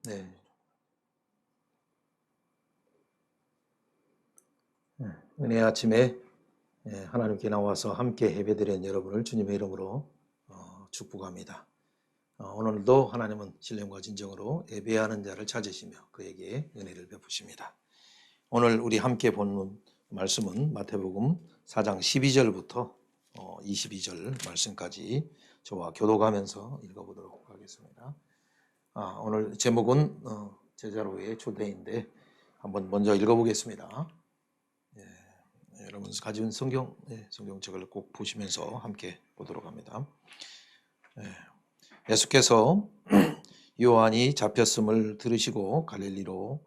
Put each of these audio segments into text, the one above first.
네. 은혜 아침에 하나님께 나와서 함께 예배드린 여러분을 주님의 이름으로 축복합니다. 오늘도 하나님은 신령과 진정으로 예배하는 자를 찾으시며 그에게 은혜를 베푸십니다. 오늘 우리 함께 본 말씀은 마태복음 4장 12절부터 22절 말씀까지 저와 교독하면서 읽어보도록 하겠습니다. 오늘 제목은 제자로의 초대인데 한번 먼저 읽어보겠습니다. 여러분 가진 성경책을 꼭 보시면서 함께 보도록 합니다. 예수께서 요한이 잡혔음을 들으시고 갈릴리로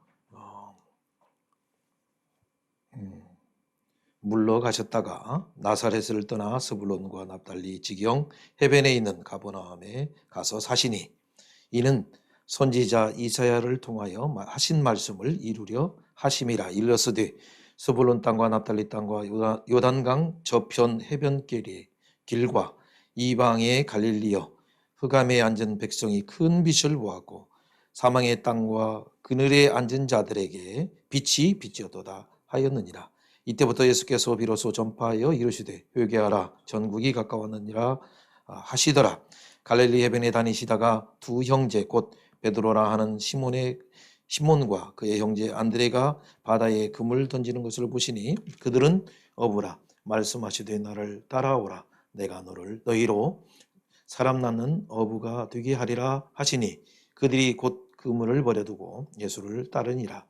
물러가셨다가 나사렛을 떠나 스불론과 납달리 지경 해변에 있는 가버나움에 가서 사시니 이는 선지자 이사야를 통하여 하신 말씀을 이루려 하심이라. 일러스되 스불론 땅과 납달리 땅과 요단강 저편 해변길의 길과 이방의 갈릴리여 흑암에 앉은 백성이 큰 빛을 보았고 사망의 땅과 그늘에 앉은 자들에게 빛이 비치었도다 하였느니라. 이때부터 예수께서 비로소 전파하여 이르시되 회개하라 전국이 가까웠느니라 하시더라. 갈릴리 해변에 다니시다가 두 형제 곧 베드로라 하는 시몬과 그의 형제 안드레가 바다에 그물 던지는 것을 보시니 그들은 어부라. 말씀하시되 나를 따라오라. 내가 너희로 사람 낳는 어부가 되게 하리라 하시니 그들이 곧 그물을 버려두고 예수를 따르니라.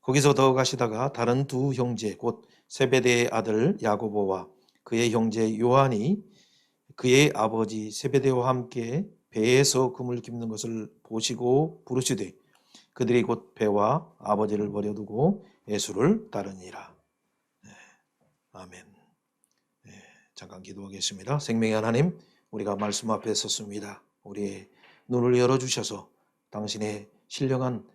거기서 더 가시다가 다른 두 형제 곧 세베대의 아들 야고보와 그의 형제 요한이 그의 아버지 세베대와 함께 배에서 그물 깁는 것을 보시고 부르시되 그들이 곧 배와 아버지를 버려두고 예수를 따르니라. 아멘. 잠깐 기도하겠습니다. 생명의 하나님, 우리가 말씀 앞에 섰습니다. 우리의 눈을 열어주셔서 당신의 신령한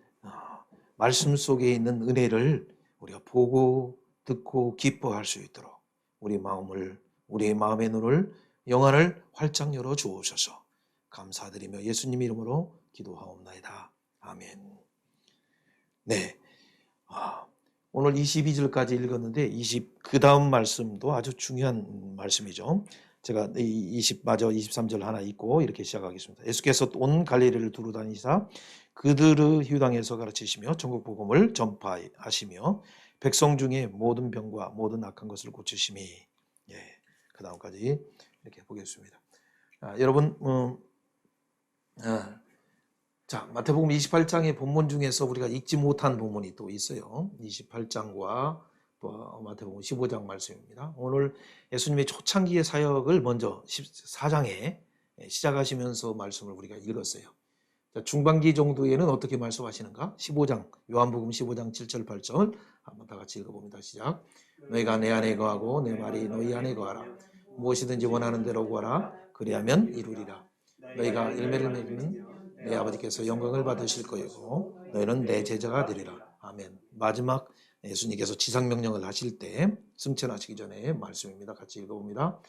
말씀 속에 있는 은혜를 우리가 보고 듣고 기뻐할 수 있도록 우리의 마음의 눈을 영안을 활짝 열어 주옵소서. 감사드리며 예수님 이름으로 기도하옵나이다. 아멘. 네. 오늘 22절까지 읽었는데 그 다음 말씀도 아주 중요한 말씀이죠. 제가 23절 하나 읽고 이렇게 시작하겠습니다. 예수께서 온 갈릴리를 두루 다니사 그들의 휴당에서 가르치시며 전국 복음을 전파하시며 백성 중에 모든 병과 모든 악한 것을 고치심이. 그 다음까지 이렇게 보겠습니다. 여러분 자, 마태복음 28장의 본문 중에서 우리가 읽지 못한 본문이 또 있어요. 28장과 또 마태복음 15장 말씀입니다. 오늘 예수님의 초창기의 사역을 먼저 14장에 시작하시면서 말씀을 우리가 읽었어요. 자, 중반기 정도에는 어떻게 말씀하시는가? 15장, 요한복음 15장 7절 8절 한번 다 같이 읽어봅니다. 시작. 너희가 내 안에 거하고 내 말이 너희 안에 거하라. 무엇이든지 원하는 대로 구하라. 그리하면 이루리라. 너희가 열매를 맺으면 내 아버지께서 영광을 받으실 거이고 너희는 내 제자가 되리라. 아멘. 마지막 예수님께서 지상명령을 하실 때 승천하시기 전에 말씀입니다. 같이 읽어봅니다.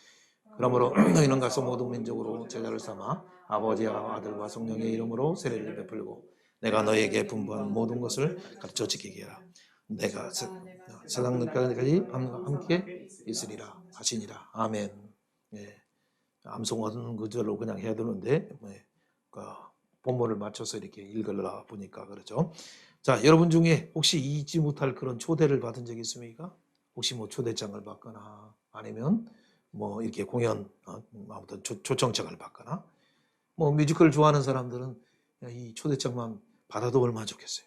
그러므로 너희는 가서 모든 민족으로 제자를 삼아 아버지와 아들과 성령의 이름으로 세례를 베풀고 내가 너희에게 분부한 모든 것을 가르쳐 지키게 하라. 내가 세상 끝까지 함께 있으리라 하시니라. 아멘. 암송하는 구절로 그냥 해야 되는데 본문을 맞춰서 이렇게 읽으려 보니까 그렇죠. 자, 여러분 중에 혹시 잊지 못할 그런 초대를 받은 적이 있습니까? 혹시 뭐 초대장을 받거나 아니면 뭐 이렇게 공연 아무튼 초청장을 받거나 뭐 뮤지컬 좋아하는 사람들은 이 초대장만 받아도 얼마나 좋겠어요.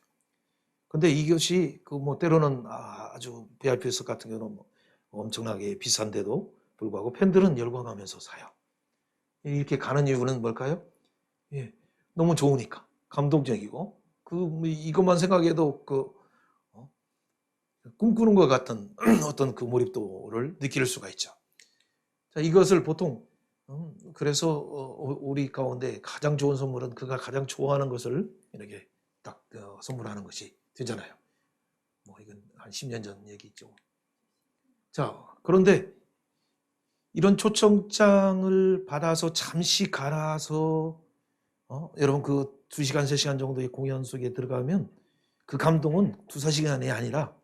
근데 이것이 그 뭐 때로는 아주 VIP석 같은 경우는 뭐 엄청나게 비싼데도 불구하고 팬들은 열광하면서 사요. 이렇게 가는 이유는 뭘까요? 너무 좋으니까 감동적이고 이것만 생각해도 꿈꾸는 것 같은 어떤 그 몰입도를 느낄 수가 있죠. 자, 이것을 보통 그래서 우리 가운데 가장 좋은 선물은 그가 가장 좋아하는 것을 이렇게 딱 선물하는 것이 되잖아요. 뭐 이건 한 10년 전 얘기죠. 자, 그런데 이런 초청장을 받아서 잠시 갈아서 여러분 그 2시간, 3시간 정도의 공연 속에 들어가면 그 감동은 2, 4시간이 아니라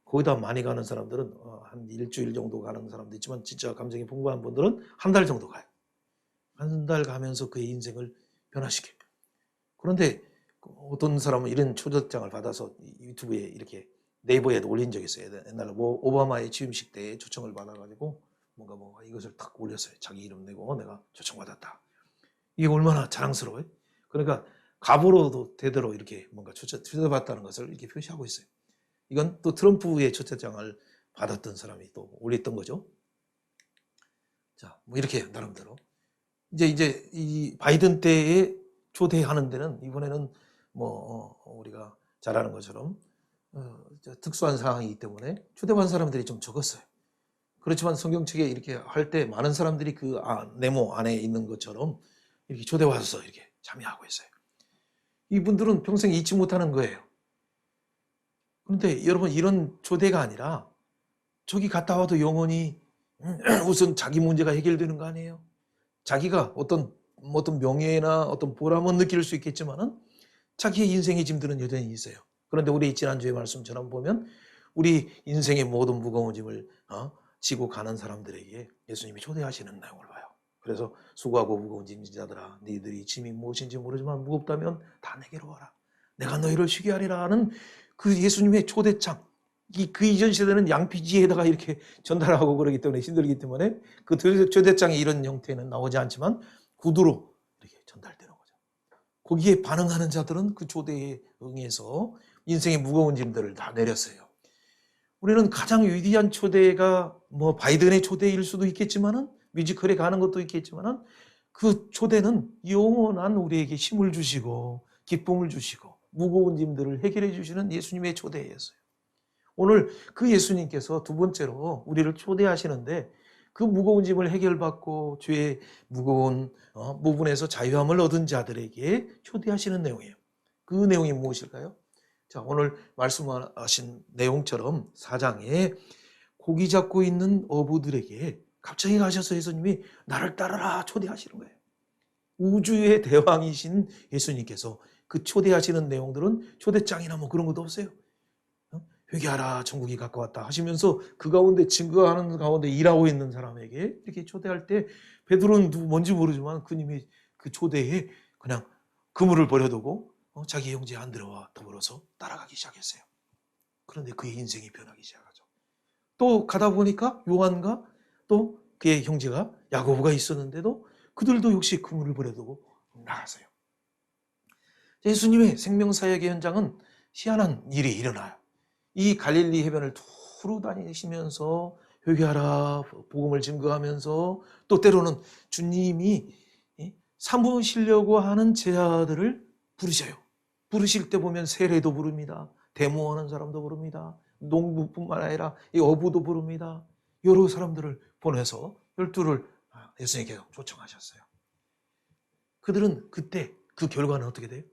거기다 많이 가는 사람들은 한 일주일 정도 가는 사람도 있지만 진짜 감정이 풍부한 분들은 한 달 정도 가요. 한 달 가면서 그의 인생을 변화시켜요. 그런데 어떤 사람은 이런 초대장을 받아서 유튜브에 이렇게 네이버에도 올린 적이 있어요. 옛날에 뭐 오바마의 취임식 때 초청을 받아가지고 뭔가 이것을 탁 올렸어요. 자기 이름 내고 내가 초청받았다. 이게 얼마나 자랑스러워요. 그러니까 갑으로도 대대로 이렇게 뭔가 초대받았다는 것을 이렇게 표시하고 있어요. 이건 또 트럼프의 초대장을 받았던 사람이 또 올렸던 거죠. 자, 뭐 이렇게 나름대로 이제 이 바이든 때에 초대하는 데는 이번에는 뭐 우리가 잘 아는 것처럼 특수한 상황이기 때문에 초대받은 사람들이 좀 적었어요. 그렇지만 성경책에 이렇게 할 때 많은 사람들이 그 네모 안에 있는 것처럼 이렇게 초대와서 이렇게 참여하고 있어요. 이분들은 평생 잊지 못하는 거예요. 그런데 여러분 이런 초대가 아니라 저기 갔다 와도 영원히 우선 자기 문제가 해결되는 거 아니에요? 자기가 어떤 명예나 어떤 보람은 느낄 수 있겠지만은 자기의 인생의 짐들은 여전히 있어요. 그런데 우리 지난주에 말씀처럼 보면 우리 인생의 모든 무거운 짐을 지고 가는 사람들에게 예수님이 초대하시는 내용을 봐요. 그래서 수고하고 무거운 짐진 자들아 너희들이 짐이 무엇인지 모르지만 무겁다면 다 내게로 와라. 내가 너희를 쉬게 하리라는 그 예수님의 초대장. 그 이전 시대는 양피지에다가 이렇게 전달하고 그러기 때문에 힘들기 때문에 그 초대장의 이런 형태는 나오지 않지만 구두로 이렇게 전달되는 거죠. 거기에 반응하는 자들은 그 초대에 응해서 인생의 무거운 짐들을 다 내렸어요. 우리는 가장 위대한 초대가 뭐 바이든의 초대일 수도 있겠지만은 뮤지컬에 가는 것도 있겠지만은 그 초대는 영원한 우리에게 힘을 주시고 기쁨을 주시고 무거운 짐들을 해결해 주시는 예수님의 초대였어요. 오늘 그 예수님께서 두 번째로 우리를 초대하시는데 그 무거운 짐을 해결받고 죄의 무거운 부분에서 자유함을 얻은 자들에게 초대하시는 내용이에요. 그 내용이 무엇일까요? 자, 오늘 말씀하신 내용처럼 4장에 고기 잡고 있는 어부들에게 갑자기 가셔서 예수님이 나를 따르라 초대하시는 거예요. 우주의 대왕이신 예수님께서 그 초대하시는 내용들은 초대장이나 뭐 그런 것도 없어요. 회개하라 천국이 가까웠다 하시면서 그 가운데 증거하는 가운데 일하고 있는 사람에게 이렇게 초대할 때 베드로는 뭔지 모르지만 그님이 그 초대에 그냥 그물을 버려두고 자기 형제 안드레와 더불어서 따라가기 시작했어요. 그런데 그의 인생이 변하기 시작하죠. 또 가다 보니까 요한과 또 그의 형제가 야고보가 있었는데도 그들도 역시 그물을 버려두고 나갔어요. 예수님의 생명사역의 현장은 희한한 일이 일어나요. 이 갈릴리 해변을 두루 다니시면서 회개하라 복음을 증거하면서 또 때로는 주님이 삼으시려고 하는 제자들을 부르셔요. 부르실 때 보면 세례도 부릅니다. 데모하는 사람도 부릅니다. 농부뿐만 아니라 이 어부도 부릅니다. 여러 사람들을 보내서 12를 예수님께서 초청하셨어요. 그들은 그때 그 결과는 어떻게 돼요?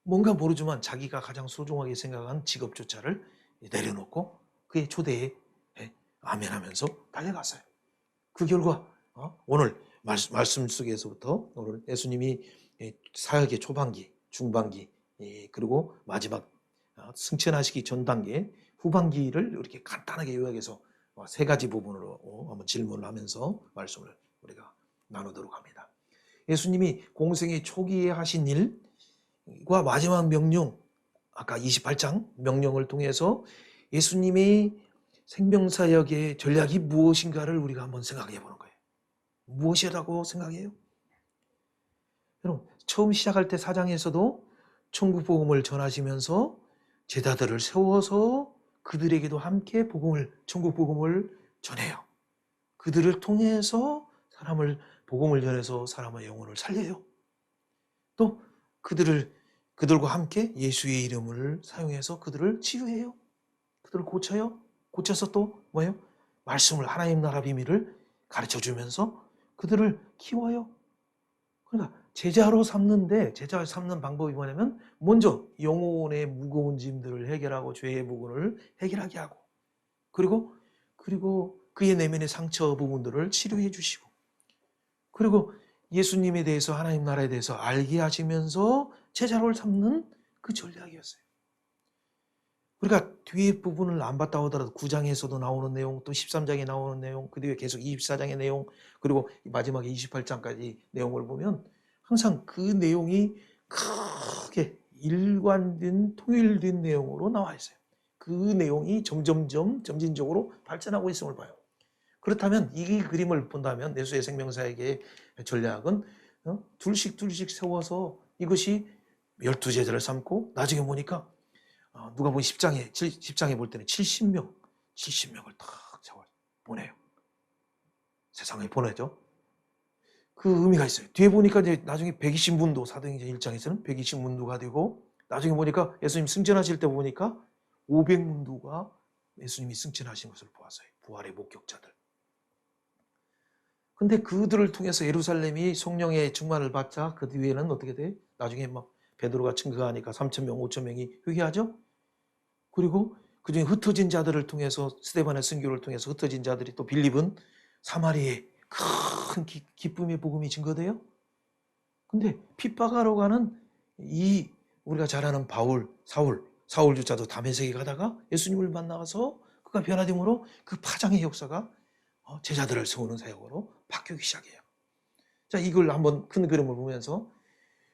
뭔가 모르지만 자기가 가장 소중하게 생각한 직업조차를 내려놓고 그의 초대에 아멘하면서 달려갔어요. 그 결과 오늘 말씀 속에서부터 오늘 예수님이 사역의 초반기, 중반기 그리고 마지막 승천하시기 전 단계, 후반기를 이렇게 간단하게 요약해서 세 가지 부분으로 한번 질문을 하면서 말씀을 우리가 나누도록 합니다. 예수님이 공생의 초기에 하신 일과 마지막 명령, 아까 28장 명령을 통해서 예수님의 생명사역의 전략이 무엇인가를 우리가 한번 생각해 보는 거예요. 무엇이라고 생각해요? 여러분, 처음 시작할 때 4장에서도 천국 복음을 전하시면서 제자들을 세워서 그들에게도 함께 천국 복음을 전해요. 그들을 통해서 복음을 전해서 사람의 영혼을 살려요. 또 그들과 함께 예수의 이름을 사용해서 그들을 치유해요. 그들을 고쳐요. 고쳐서 또 뭐예요? 말씀을 하나님 나라 비밀을 가르쳐 주면서 그들을 키워요. 그러니까 제자로 삼는 방법이 뭐냐면 먼저 영혼의 무거운 짐들을 해결하고 죄의 부분을 해결하게 하고 그리고 그의 내면의 상처 부분들을 치료해 주시고 그리고 예수님에 대해서 하나님 나라에 대해서 알게 하시면서 제자로 삼는 그 전략이었어요. 우리가 뒤에 부분을 안 봤다 하더라도 9장에서도 나오는 내용, 또 13장에 나오는 내용, 그 뒤에 계속 24장의 내용, 그리고 마지막에 28장까지 내용을 보면 항상 그 내용이 크게 일관된 통일된 내용으로 나와 있어요. 그 내용이 점진적으로 발전하고 있음을 봐요. 그렇다면 이 그림을 본다면 내수의 생명사역의 전략은 둘씩 세워서 이것이 12제자를 삼고 나중에 보니까 누가복음 10장에 볼 때는 70명을 탁 보내요. 세상에 보내죠. 그 의미가 있어요. 뒤에 보니까 이제 나중에 120문도 사도행전 1장에서는 120문도가 되고 나중에 보니까 예수님 승천하실 때 보니까 500문도가 예수님이 승천하신 것을 보았어요. 부활의 목격자들. 근데 그들을 통해서 예루살렘이 성령의 충만을 받자 그 뒤에는 어떻게 돼? 나중에 막 베드로가 증거하니까 3,000명, 5,000명이 회개하죠. 그리고 그중에 흩어진 자들을 통해서 스데반의 순교를 통해서 흩어진 자들이 또 빌립은 사마리아에 큰 기쁨의 복음이 증거돼요. 근데 핍박하러 가는 이 우리가 잘 아는 사울조차도 다메섹에 가다가 예수님을 만나서 그가 변화됨으로 그 파장의 역사가 제자들을 세우는 사역으로 바뀌기 시작해요. 자, 이걸 한번 큰 그림을 보면서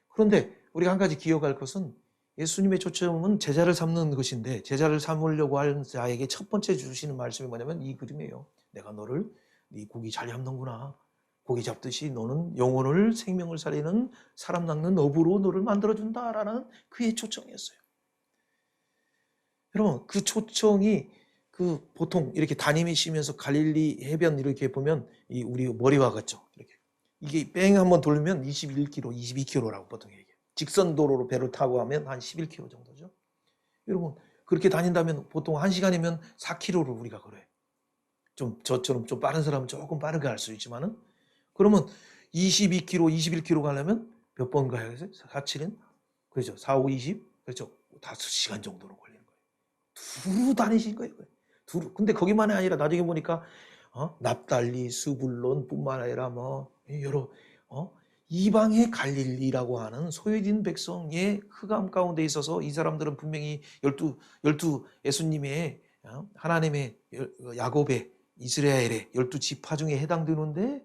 그런데 우리가 한 가지 기억할 것은 예수님의 초점은 제자를 삼는 것인데 제자를 삼으려고 하는 자에게 첫 번째 주시는 말씀이 뭐냐면 이 그림이에요. 내가 너를 네 고기 잘 잡는구나. 고기 잡듯이 너는 영혼을 생명을 살리는 사람 낚는 어부로 너를 만들어준다라는 그의 초청이었어요. 여러분 그 초청이 그 보통 이렇게 담임이시면서 갈릴리 해변 이렇게 보면 이 우리 머리와 같죠. 이렇게 이게 뺑 한번 돌면 21km, 22km라고 보통 얘기해요. 직선 도로로 배를 타고 가면 한 11km 정도죠. 여러분 그렇게 다닌다면 보통 1시간이면 4km를 우리가 걸어요. 좀 저처럼 좀 빠른 사람은 조금 빠르게 할 수 있지만은 그러면 22km, 21km 가려면 몇 번 가야 되겠어요? 4, 7은 그렇죠. 4, 5, 20 그렇죠. 5시간 정도로 걸리는 거예요. 두루 다니신 거예요. 두루. 근데 거기만이 아니라 나중에 보니까 납달리, 스불론뿐만 아니라 뭐 여러 이방의 갈릴리라고 하는 소유진 백성의 흑암 가운데 있어서 이 사람들은 분명히 열두 예수님의 하나님의 야곱의 이스라엘의 12지파 중에 해당되는데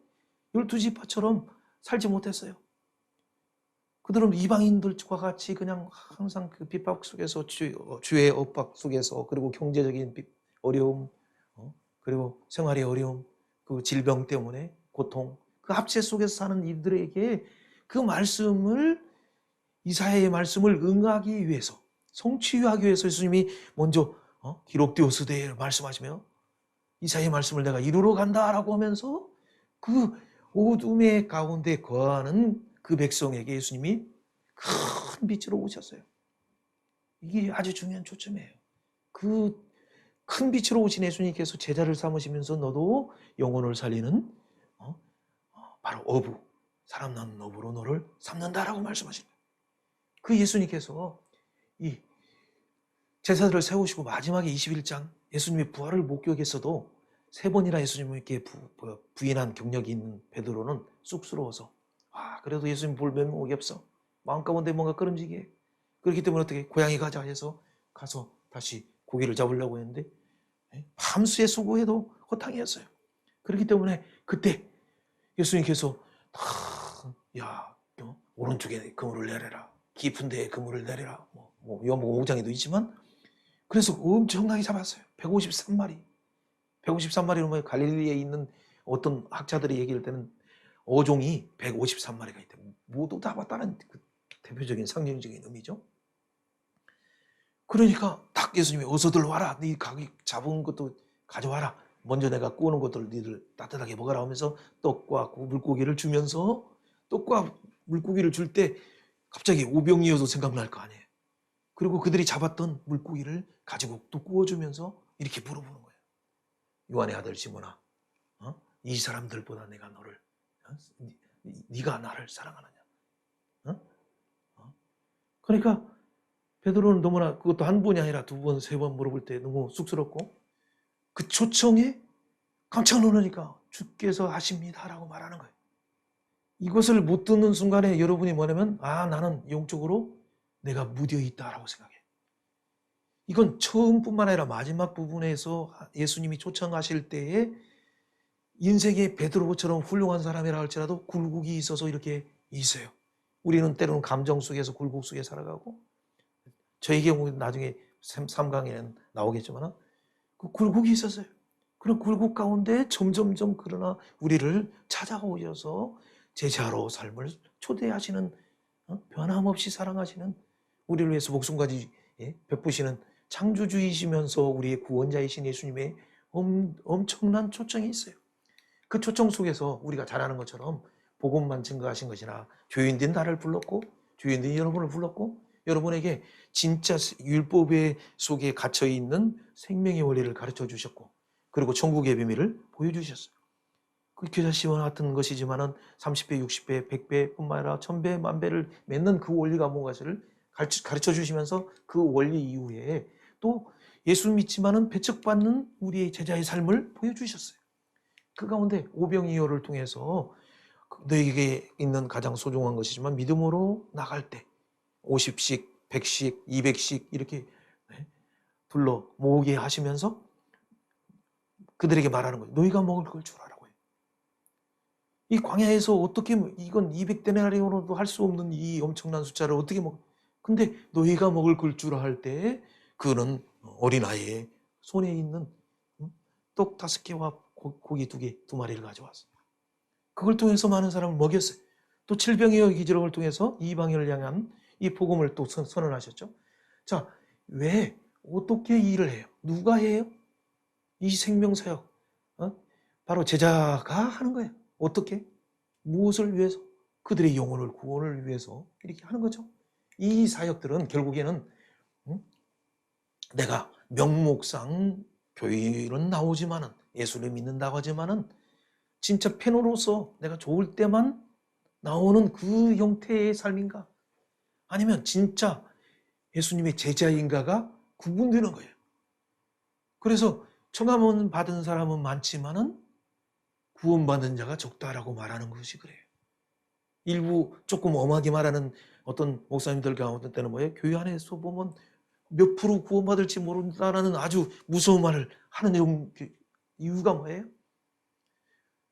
12지파처럼 살지 못했어요. 그들은 이방인들과 같이 그냥 항상 그 핍박 속에서 주의 엇박 속에서 그리고 경제적인 어려움 그리고 생활의 어려움 그 질병 때문에 고통 그 합체 속에서 사는 이들에게 그 말씀을 이사야의 말씀을 응하기 위해서 성취하기 위해서 예수님이 먼저 기록되었으되 말씀하시며 이사야의 말씀을 내가 이루러 간다라고 하면서 그 어둠의 가운데 거하는 그 백성에게 예수님이 큰 빛으로 오셨어요. 이게 아주 중요한 초점이에요. 그 큰 빛으로 오신 예수님께서 제자를 삼으시면서 너도 영혼을 살리는 바로 어부, 사람 낳는 어부로 너를 삼는다라고 말씀하시는 거예요. 그 예수님께서 이 제자들을 세우시고 마지막에 21장 예수님의 부활을 목격했어도 3번이나 예수님께 부인한 경력이 있는 베드로는 쑥스러워서 그래도 예수님 볼 면목이 없어. 마음 가운데 뭔가 끄름지게. 그렇기 때문에 어떻게 고향에 가자 해서 가서 다시 고기를 잡으려고 했는데 밤새 수고해도 허탕이었어요. 그렇기 때문에 그때 예수님께서 오른쪽에 그물을 내려라. 깊은 데에 그물을 내려라. 요한복음 5장에도 있지만 그래서 엄청나게 잡았어요. 153마리. 153마리로 갈릴리에 있는 어떤 학자들이 얘기할 때는 어종이 153마리가 있대. 모두 잡았다는 그 대표적인 상징적인 의미죠. 그러니까 딱 예수님이 어서들 와라. 네 가기 잡은 것도 가져와라. 먼저 내가 구우는 것들 니들 따뜻하게 먹어라 하면서 떡과 물고기를 주면서 떡과 물고기를 줄 때 갑자기 오병이어도 생각날 거 아니에요. 그리고 그들이 잡았던 물고기를 가지고 또 구워주면서 이렇게 물어보는 거예요. 요한의 아들 시몬아, 이 사람들보다 내가 너를 네가 나를 사랑하느냐? 그러니까 베드로는 너무나 그것도 한 번이 아니라 2번, 3번 물어볼 때 너무 쑥스럽고 그 초청에 깜짝 놀라니까 주께서 하십니다라고 말하는 거예요. 이것을 못 듣는 순간에 여러분이 뭐냐면 나는 영적으로 내가 무뎌 있다라고 생각해. 이건 처음뿐만 아니라 마지막 부분에서 예수님이 초청하실 때에 인생의 베드로처럼 훌륭한 사람이라 할지라도 굴곡이 있어서 이렇게 있어요. 우리는 때로는 감정 속에서 굴곡 속에 살아가고, 저의 경우 나중에 3강에는 나오겠지만 그 굴곡이 있었어요. 그런 굴곡 가운데 점점점 그러나 우리를 찾아오셔서 제자로 삶을 초대하시는, 변함없이 사랑하시는, 우리를 위해서 목숨까지 베푸시는 창조주이시면서 우리의 구원자이신 예수님의 엄청난 초청이 있어요. 그 초청 속에서 우리가 잘 아는 것처럼 복음만 증거하신 것이나 교인들이 나를 불렀고 교인들이 여러분을 불렀고 여러분에게 진짜 율법의 속에 갇혀있는 생명의 원리를 가르쳐 주셨고 그리고 천국의 비밀을 보여주셨어요. 그 겨자씨와 같은 것이지만은 30배, 60배, 100배 뿐만 아니라 1000배, 만배를 맺는 그 원리가 뭔가를 가르쳐 주시면서 그 원리 이후에 또 예수 믿지만은 배척받는 우리의 제자의 삶을 보여주셨어요. 그 가운데 오병이어를 통해서 너에게 있는 가장 소중한 것이지만 믿음으로 나갈 때 50씩, 100씩, 200씩 이렇게 둘러 모으게 하시면서 그들에게 말하는 거예요. 너희가 먹을 걸 주라라고 해요. 이 광야에서 어떻게 이건 200데나리온으로도 할 수 없는 이 엄청난 숫자를 어떻게 먹어? 근데 너희가 먹을 걸 주라 할 때 그는 어린아이의 손에 있는 떡 5개와 고기 2개, 2마리를 가져왔어요. 그걸 통해서 많은 사람을 먹였어요. 또 칠병이어 기적을 통해서 이방인을 향한 이 복음을 또 선언하셨죠. 자, 왜 어떻게 일을 해요? 누가 해요? 이 생명사역 바로 제자가 하는 거예요. 어떻게? 무엇을 위해서? 그들의 영혼을 구원을 위해서 이렇게 하는 거죠. 이 사역들은 결국에는 내가 명목상 교회는 나오지만은 예수를 믿는다고 하지만은 진짜 팬으로서 내가 좋을 때만 나오는 그 형태의 삶인가? 아니면 진짜 예수님의 제자인가가 구분되는 거예요. 그래서 청함은 받은 사람은 많지만은 구원받은 자가 적다라고 말하는 것이 그래요. 일부 조금 엄하게 말하는 어떤 목사님들 가운데 때는 뭐예요? 교회 안에서 보면 몇 프로 구원받을지 모른다라는 아주 무서운 말을 하는 이유가 뭐예요?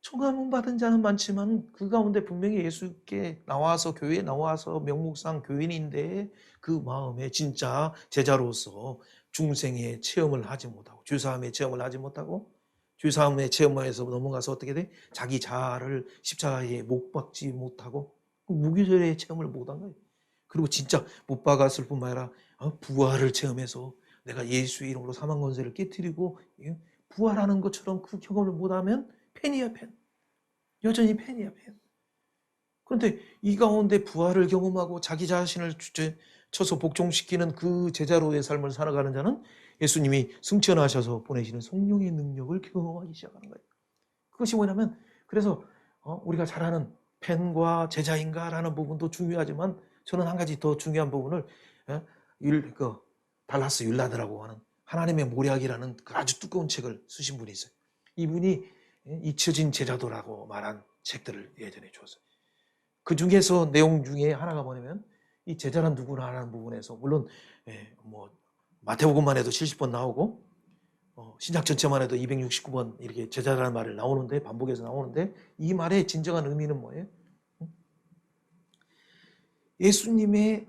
청함은 받은 자는 많지만 그 가운데 분명히 예수께 나와서 교회에 나와서 명목상 교인인데 그 마음에 진짜 제자로서 중생의 체험을 하지 못하고 주사함의 체험을 하지 못하고 주사함의 체험에서 넘어가서 어떻게 돼? 자기 자아를 십자가에 못 박지 못하고 무기절의 체험을 못한 거예요. 그리고 진짜 못 박았을 뿐만 아니라 부활을 체험해서 내가 예수의 이름으로 사망 권세를 깨뜨리고 부활하는 것처럼 그 경험을 못하면 팬이야, 팬. 여전히 팬이야, 팬. 그런데 이 가운데 부활을 경험하고 자기 자신을 쳐서 복종시키는 그 제자로의 삶을 살아가는 자는 예수님이 승천하셔서 보내시는 성령의 능력을 경험하기 시작하는 거예요. 그것이 뭐냐면 그래서 우리가 잘 아는 팬과 제자인가라는 부분도 중요하지만 저는 한 가지 더 중요한 부분을 달라스 율라드라고 하는 하나님의 모략이라는 그 아주 두꺼운 책을 쓰신 분이 있어요. 이분이 잊혀진 제자도라고 말한 책들을 예전에 줬어요. 그 중에서 내용 중에 하나가 뭐냐면 이 제자는 누구나 하는 부분에서 물론 마태복음만 해도 70번 나오고 신약 전체만 해도 269번 이렇게 제자라는 말을 나오는데 반복해서 나오는데 이 말의 진정한 의미는 뭐예요? 예수님의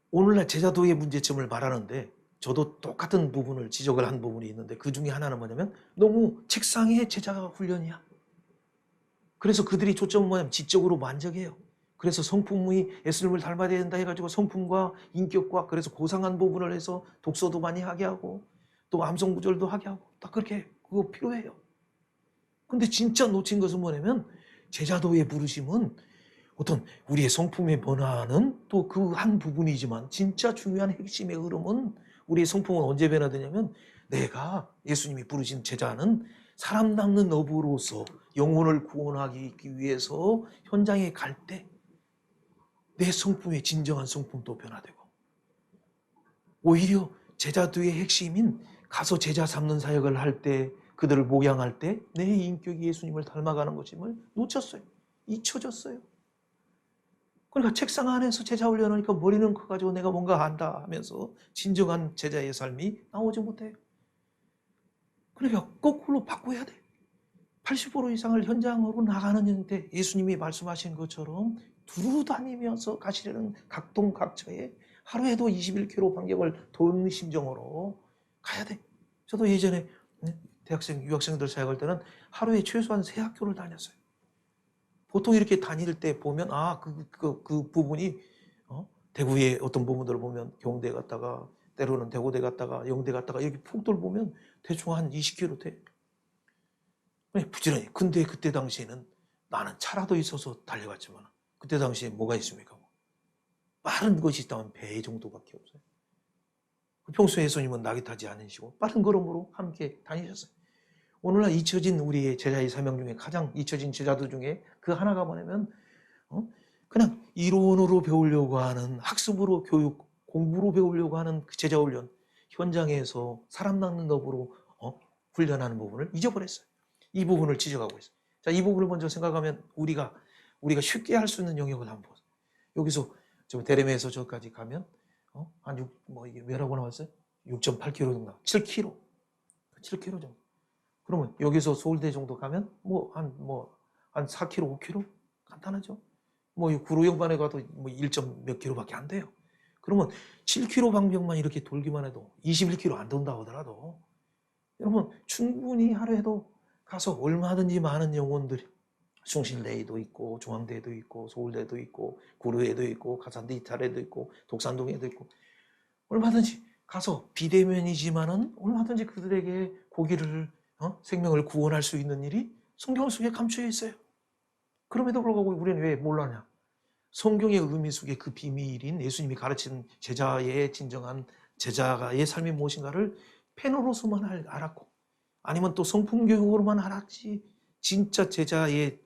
오늘날 제자도의 문제점을 말하는데 저도 똑같은 부분을 지적을 한 부분이 있는데 그 중에 하나는 뭐냐면 너무 책상에 제자 훈련이야. 그래서 그들이 초점은 뭐냐면 지적으로 만족해요. 그래서 성품이 예수님을 닮아야 된다 해가지고 성품과 인격과 그래서 고상한 부분을 해서 독서도 많이 하게 하고 또 암송구절도 하게 하고 딱 그렇게 그거 필요해요. 근데 진짜 놓친 것은 뭐냐면 제자도의 부르심은 어떤 우리의 성품의 변화는 또 그 한 부분이지만 진짜 중요한 핵심의 흐름은 우리의 성품은 언제 변화되냐면 내가 예수님이 부르신 제자는 사람 닦는 어부로서 영혼을 구원하기 위해서 현장에 갈 때 내 성품의 진정한 성품도 변화되고 오히려 제자도의 핵심인 가서 제자 삼는 사역을 할 때 그들을 목양할 때 내 인격이 예수님을 닮아가는 것임을 놓쳤어요. 잊혀졌어요. 그러니까 책상 안에서 제자 올려놓으니까 머리는 커가지고 내가 뭔가 안다 하면서 진정한 제자의 삶이 나오지 못해요. 그러니까 거꾸로 바꿔야 돼. 80% 이상을 현장으로 나가는 형태, 예수님이 말씀하신 것처럼 두루 다니면서 가시려는 각동각처에 하루에도 21km 반경을 도는 심정으로 가야 돼. 저도 예전에 대학생, 유학생들 사역할 때는 하루에 최소한 3학교를 다녔어요. 보통 이렇게 다닐 때 보면 그 부분이 대구의 어떤 부분들을 보면 경대 갔다가 때로는 대구대 갔다가 영대 갔다가 이렇게 폭도를 보면 대충 한 20km 돼. 부지런히. 근데 그때 당시에는 나는 차라도 있어서 달려갔지만 그때 당시에 뭐가 있습니까? 빠른 것이 있다면 배 정도밖에 없어요. 평소에 예수님은 낙이 타지 않으시고 빠른 걸음으로 함께 다니셨어요. 오늘날 잊혀진 우리의 제자의 사명 중에 가장 잊혀진 제자들 중에 그 하나가 뭐냐면 그냥 이론으로 배우려고 하는 학습으로 교육, 공부로 배우려고 하는 그 제자 훈련 현장에서 사람 낚는 법으로 훈련하는 부분을 잊어버렸어요. 이 부분을 지적하고 있어요. 자, 이 부분을 먼저 생각하면 우리가 쉽게 할 수 있는 영역을 한번 보세요. 여기서 좀 대림에서 저까지 가면 이게 몇라고 나왔어요? 6.8km 정도, 7km, 7km 정도. 그러면 여기서 서울대 정도 가면 한 4km, 5km 간단하죠. 구로역반에 가도 1몇 킬로밖에 안 돼요. 그러면 7km 방병만 이렇게 돌기만 해도 21km 안 돈다 하더라도 여러분 충분히 하루에도 가서 얼마든지 많은 영혼들이 숭실대에도 있고 중앙대에도 있고 서울대도 있고 구로에도 있고 가산대 이탈에도 있고 독산동에도 있고 얼마든지 가서 비대면이지만은 얼마든지 그들에게 고기를 생명을 구원할 수 있는 일이 성경 속에 감추어 있어요. 그럼에도 불구하고 우리는 왜 몰라냐? 성경의 의미 속에 그 비밀인 예수님이 가르친 제자의 진정한 제자의 삶이 무엇인가를 펜으로서만 알았고 아니면 또 성품 교육으로만 알았지 진짜 제자의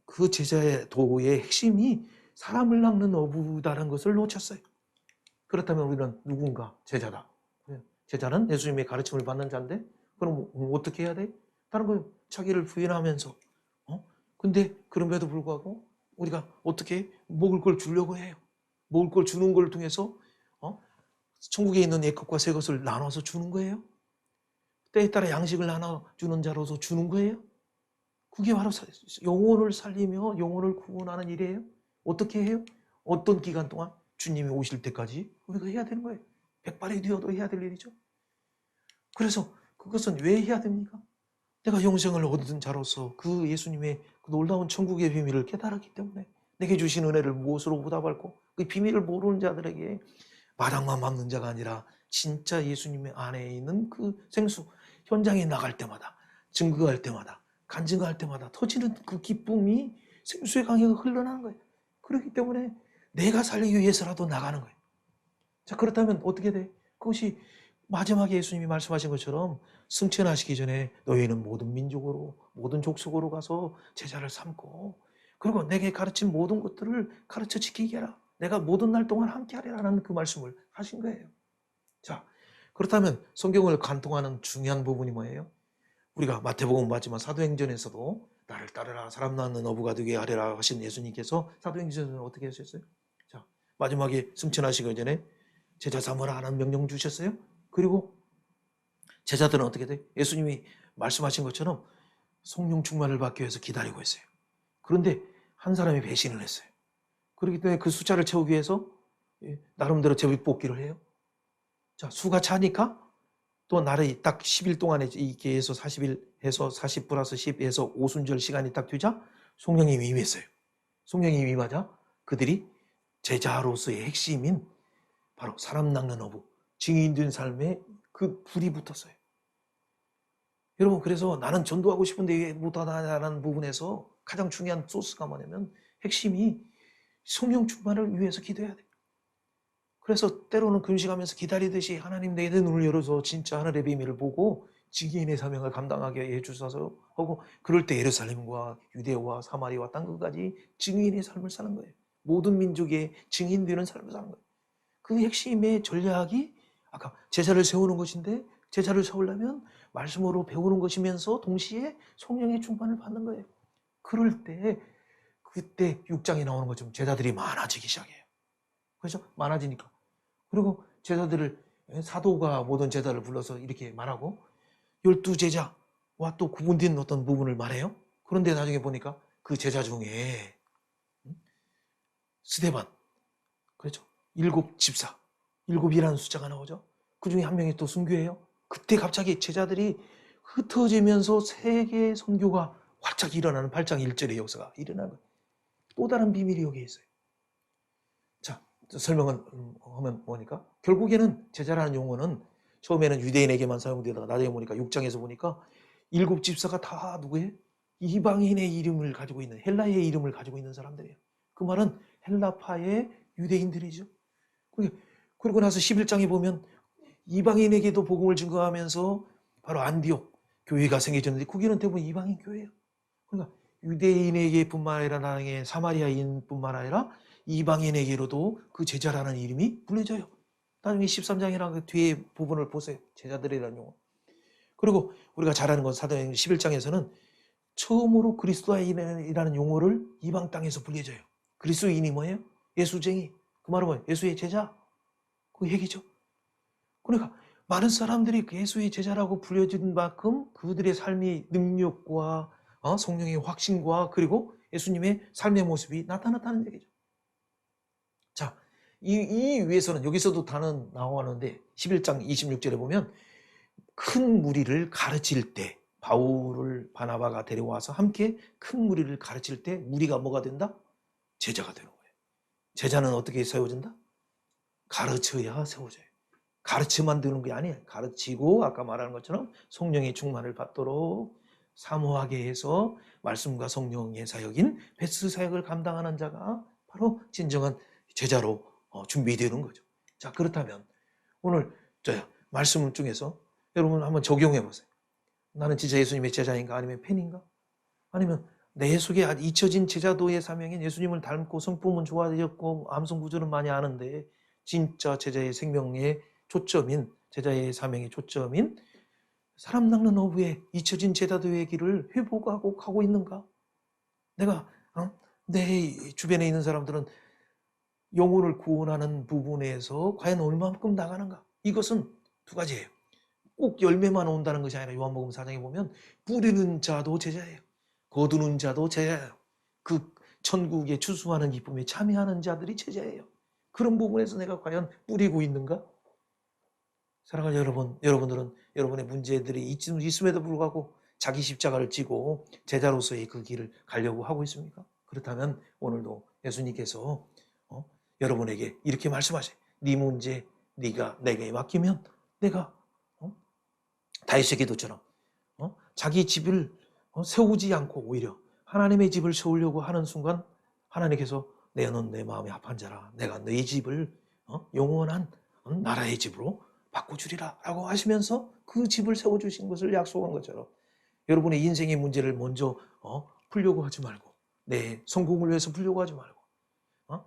그 제자의 도의 핵심이 사람을 낚는 어부다라는 것을 놓쳤어요. 그렇다면 우리는 누군가 제자다. 제자는 예수님의 가르침을 받는 자인데 그럼 어떻게 해야 돼? 다른 거 자기를 부인하면서 근데 그럼에도 불구하고 우리가 어떻게 먹을 걸 주려고 해요. 먹을 걸 주는 걸 통해서 천국에 있는 옛것과 새것을 나눠서 주는 거예요. 때에 따라 양식을 나눠주는 자로서 주는 거예요. 그게 바로 영혼을 살리며 영혼을 구원하는 일이에요. 어떻게 해요? 어떤 기간 동안? 주님이 오실 때까지 우리가 해야 되는 거예요. 백발이 되어도 해야 될 일이죠. 그래서 그것은 왜 해야 됩니까? 내가 영생을 얻은 자로서 그 예수님의 그 놀라운 천국의 비밀을 깨달았기 때문에 내게 주신 은혜를 무엇으로 보답할고 그 비밀을 모르는 자들에게 마당만 막는 자가 아니라 진짜 예수님의 안에 있는 그 생수 현장에 나갈 때마다 증거할 때마다 간증할 때마다 터지는 그 기쁨이 생수의 강에가 흘러나는 거예요. 그렇기 때문에 내가 살리기 위해서라도 나가는 거예요. 자, 그렇다면 어떻게 돼? 그것이 마지막에 예수님이 말씀하신 것처럼 승천하시기 전에 너희는 모든 민족으로 모든 족속으로 가서 제자를 삼고 그리고 내게 가르친 모든 것들을 가르쳐 지키게 하라. 내가 모든 날 동안 함께 하리라는 그 말씀을 하신 거예요. 자, 그렇다면 성경을 간통하는 중요한 부분이 뭐예요? 우리가 마태복음 봤지만 사도행전에서도 나를 따르라 사람 낳는 어부가 되게 하리라 하신 예수님께서 사도행전에서는 어떻게 하셨어요? 자, 마지막에 승천하시기 전에 제자 삼으라 하는 명령 주셨어요. 그리고 제자들은 어떻게 돼? 예수님이 말씀하신 것처럼 성령 충만을 받기 위해서 기다리고 있어요. 그런데 한 사람이 배신을 했어요. 그렇기 때문에 그 숫자를 채우기 위해서 나름대로 제비 뽑기를 해요. 자, 수가 차니까 또 날이 딱 10일 동안에 있게 해서 40일 해서 40 플러스 10 해서 오순절 시간이 딱 되자 성령이 임했어요. 성령이 임하자 그들이 제자로서의 핵심인 바로 사람 낚는 어부, 증인된 삶에 그 불이 붙었어요. 여러분 그래서 나는 전도하고 싶은데 왜 못하냐는 부분에서 가장 중요한 소스가 뭐냐면 핵심이 성령 충만을 위해서 기도해야 돼. 그래서 때로는 금식하면서 기다리듯이 하나님 내 눈을 열어서 진짜 하늘의 비밀을 보고 증인의 사명을 감당하게 해주셔서 하고 그럴 때 예루살렘과 유대와 사마리아와 땅 끝까지 증인의 삶을 사는 거예요. 모든 민족의 증인되는 삶을 사는 거예요. 그 핵심의 전략이 아까 제자를 세우는 것인데 제자를 세우려면 말씀으로 배우는 것이면서 동시에 성령의 충만을 받는 거예요. 그럴 때 그때 6장에 나오는 것처럼 제자들이 많아지기 시작해요. 그렇죠? 많아지니까. 그리고 제자들을, 사도가 모든 제자를 불러서 이렇게 말하고 12제자와 또 구분된 어떤 부분을 말해요. 그런데 나중에 보니까 그 제자 중에 스데반, 그렇죠? 7집사, 7이라는 숫자가 나오죠. 그 중에 한 명이 또 순교해요. 그때 갑자기 제자들이 흩어지면서 세계 선교가 활짝 일어나는 8장 1절의 역사가 일어나는 거예요. 또 다른 비밀이 여기에 있어요. 자, 설명을 하면 뭐니까? 결국에는 제자라는 용어는 처음에는 유대인에게만 사용되다가 나중에 보니까 6장에서 보니까 7집사가 다 누구예요? 이방인의 이름을 가지고 있는, 헬라의 이름을 가지고 있는 사람들이에요. 그 말은 헬라파의 유대인들이죠. 그리고 나서 11장에 보면 이방인에게도 복음을 증거하면서 바로 안디옥 교회가 생겨졌는데 거기는 대부분 이방인 교회예요. 그러니까 유대인에게 뿐만 아니라 나중에 사마리아인 뿐만 아니라 이방인에게로도 그 제자라는 이름이 불려져요. 나중에 13장이랑 그 뒤에 부분을 보세요. 제자들이라는 용어. 그리고 우리가 잘 아는 건 사도행전 11장에서는 처음으로 그리스도인이라는 용어를 이방 땅에서 불려져요. 그리스도인이 뭐예요? 예수쟁이. 그 말은 뭐예요? 예수의 제자. 그 얘기죠. 그러니까 많은 사람들이 예수의 제자라고 불려진 만큼 그들의 삶의 능력과 성령의 확신과 그리고 예수님의 삶의 모습이 나타났다는 얘기죠. 자, 이 위에서는 여기서도 단어 나오는데 11장 26절에 보면 큰 무리를 가르칠 때 바울을 바나바가 데려와서 함께 큰 무리를 가르칠 때 무리가 뭐가 된다? 제자가 되는 거예요. 제자는 어떻게 세워진다? 가르쳐야 세워져요. 가르쳐만 되는 게 아니에요. 가르치고 아까 말하는 것처럼 성령의 충만을 받도록 사모하게 해서 말씀과 성령의 사역인 베스 사역을 감당하는 자가 바로 진정한 제자로 준비되는 거죠. 자, 그렇다면 오늘 말씀 중에서 여러분 한번 적용해 보세요. 나는 진짜 예수님의 제자인가 아니면 팬인가? 아니면 내 속에 잊혀진 제자도의 사명인 예수님을 닮고 성품은 좋아졌고 암송 구절은 많이 아는데 진짜 제자의 생명의 초점인 제자의 사명의 초점인 사람 낚는 어부의 잊혀진 제자도의 길을 회복하고 가고 있는가? 내가 내 주변에 있는 사람들은 영혼을 구원하는 부분에서 과연 얼마만큼 나가는가? 이것은 두 가지예요. 꼭 열매만 온다는 것이 아니라 요한복음 4장에 보면 뿌리는 자도 제자예요. 거두는 자도 제자예요. 그 천국에 추수하는 기쁨에 참여하는 자들이 제자예요. 그런 부분에서 내가 과연 뿌리고 있는가? 사랑하는 여러분들은 여러분의 문제들이 있음에도 불구하고 자기 십자가를 지고 제자로서의 그 길을 가려고 하고 있습니까? 그렇다면 오늘도 예수님께서 여러분에게 이렇게 말씀하세요. 네 문제 네가 내게 맡기면 내가 다윗의 기도처럼 자기 집을 세우지 않고 오히려 하나님의 집을 세우려고 하는 순간 하나님께서 너는 내 마음에 합한 자라 내가 너희 집을 영원한 나라의 집으로 바꿔주리라 라고 하시면서 그 집을 세워주신 것을 약속한 것처럼 여러분의 인생의 문제를 먼저 풀려고 하지 말고 내 성공을 위해서 풀려고 하지 말고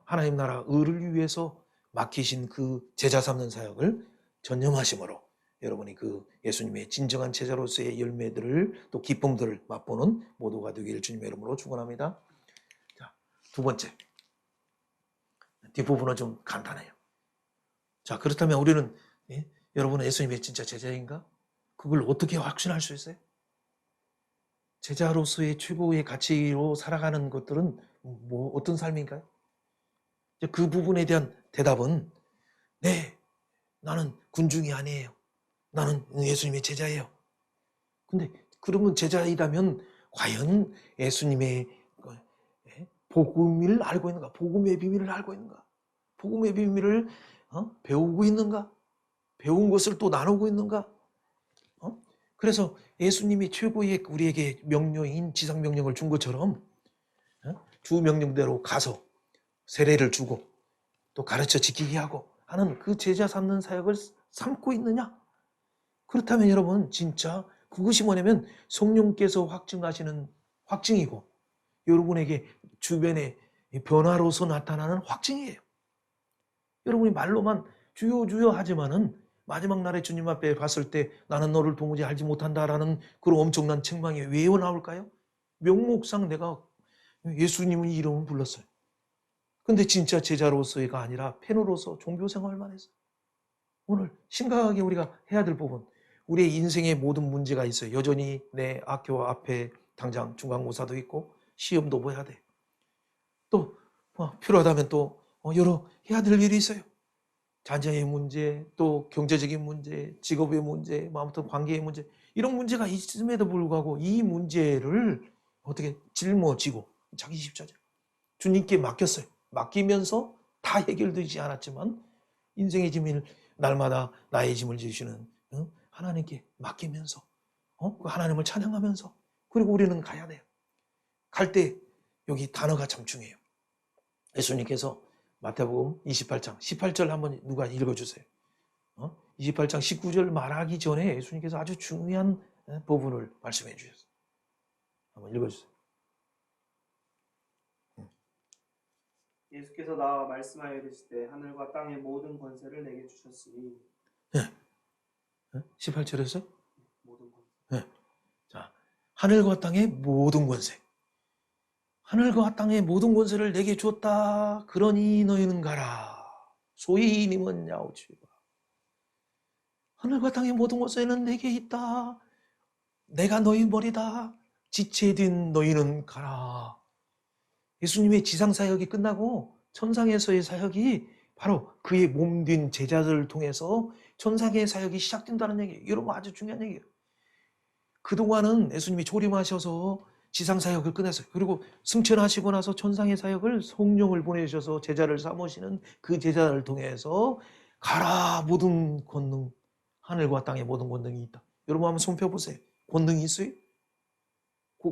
하나님 나라 의를 위해서 맡기신 그 제자 삼는 사역을 전념하심으로 여러분이 그 예수님의 진정한 제자로서의 열매들을 또 기쁨들을 맛보는 모두가 되기를 주님의 이름으로 축원합니다. 자, 두 번째 뒷부분은 좀 간단해요. 자, 그렇다면 우리는 여러분은 예수님의 진짜 제자인가? 그걸 어떻게 확신할 수 있어요? 제자로서의 최고의 가치로 살아가는 것들은 어떤 삶인가요? 그 부분에 대한 대답은 네, 나는 군중이 아니에요. 나는 예수님의 제자예요. 근데 그러면 제자이라면 과연 예수님의 복음을 알고 있는가? 복음의 비밀을 알고 있는가? 복음의 비밀을 배우고 있는가? 배운 것을 또 나누고 있는가? 그래서 예수님이 최고의 우리에게 명령인 지상명령을 준 것처럼 주 명령대로 가서 세례를 주고 또 가르쳐 지키게 하고 하는 그 제자 삼는 사역을 삼고 있느냐? 그렇다면 여러분 진짜 그것이 뭐냐면 성령께서 확증하시는 확증이고 여러분에게 주변의 변화로서 나타나는 확증이에요. 여러분이 말로만 주여 주여 하지만은 마지막 날에 주님 앞에 봤을 때 나는 너를 도무지 알지 못한다라는 그런 엄청난 책망이 왜 나올까요? 명목상 내가 예수님은 이름은 불렀어요. 근데 진짜 제자로서가 아니라 팬으로서 종교 생활만 했어요. 오늘 심각하게 우리가 해야 될 부분, 우리의 인생의 모든 문제가 있어요. 여전히 내 학교 앞에 당장 중간고사도 있고 시험도 봐야 돼. 또 필요하다면 또 여러 해야 될 일이 있어요. 자녀의 문제, 또 경제적인 문제, 직업의 문제, 아무튼 관계의 문제, 이런 문제가 있음에도 불구하고 이 문제를 어떻게 짊어지고 자기 십자자 주님께 맡겼어요. 맡기면서 다 해결되지 않았지만 인생의 짐을 날마다 나의 짐을 지시는 하나님께 맡기면서 그 하나님을 찬양하면서, 그리고 우리는 가야 돼요. 갈 때 여기 단어가 참 중요해요. 예수님께서 마태복음 28장 18절 한번 누가 읽어주세요. 28장 19절 말하기 전에 예수님께서 아주 중요한 부분을 말씀해 주셨어요. 한번 읽어주세요. 예수께서 나와 말씀하여 이르시되 하늘과 땅의 모든 권세를 내게 주셨으니. 18절에서 모든 권세. 자, 하늘과 땅의 모든 권세. 하늘과 땅의 모든 권세를 내게 주었다. 그러니 너희는 가라. 소위 님은 야오치라. 하늘과 땅의 모든 권세는 내게 있다. 내가 너희 머리다. 지체된 너희는 가라. 예수님의 지상 사역이 끝나고 천상에서의 사역이 바로 그의 몸된 제자들을 통해서 천상의 사역이 시작된다는 얘기예요. 여러분, 아주 중요한 얘기예요. 그동안은 예수님이 조림하셔서 지상 사역을 끝냈어요. 그리고 승천하시고 나서 천상의 사역을 성령을 보내주셔서 제자를 삼으시는 그 제자를 통해서 가라, 모든 권능, 하늘과 땅의 모든 권능이 있다. 여러분 한번 손 펴보세요. 권능이 있어요?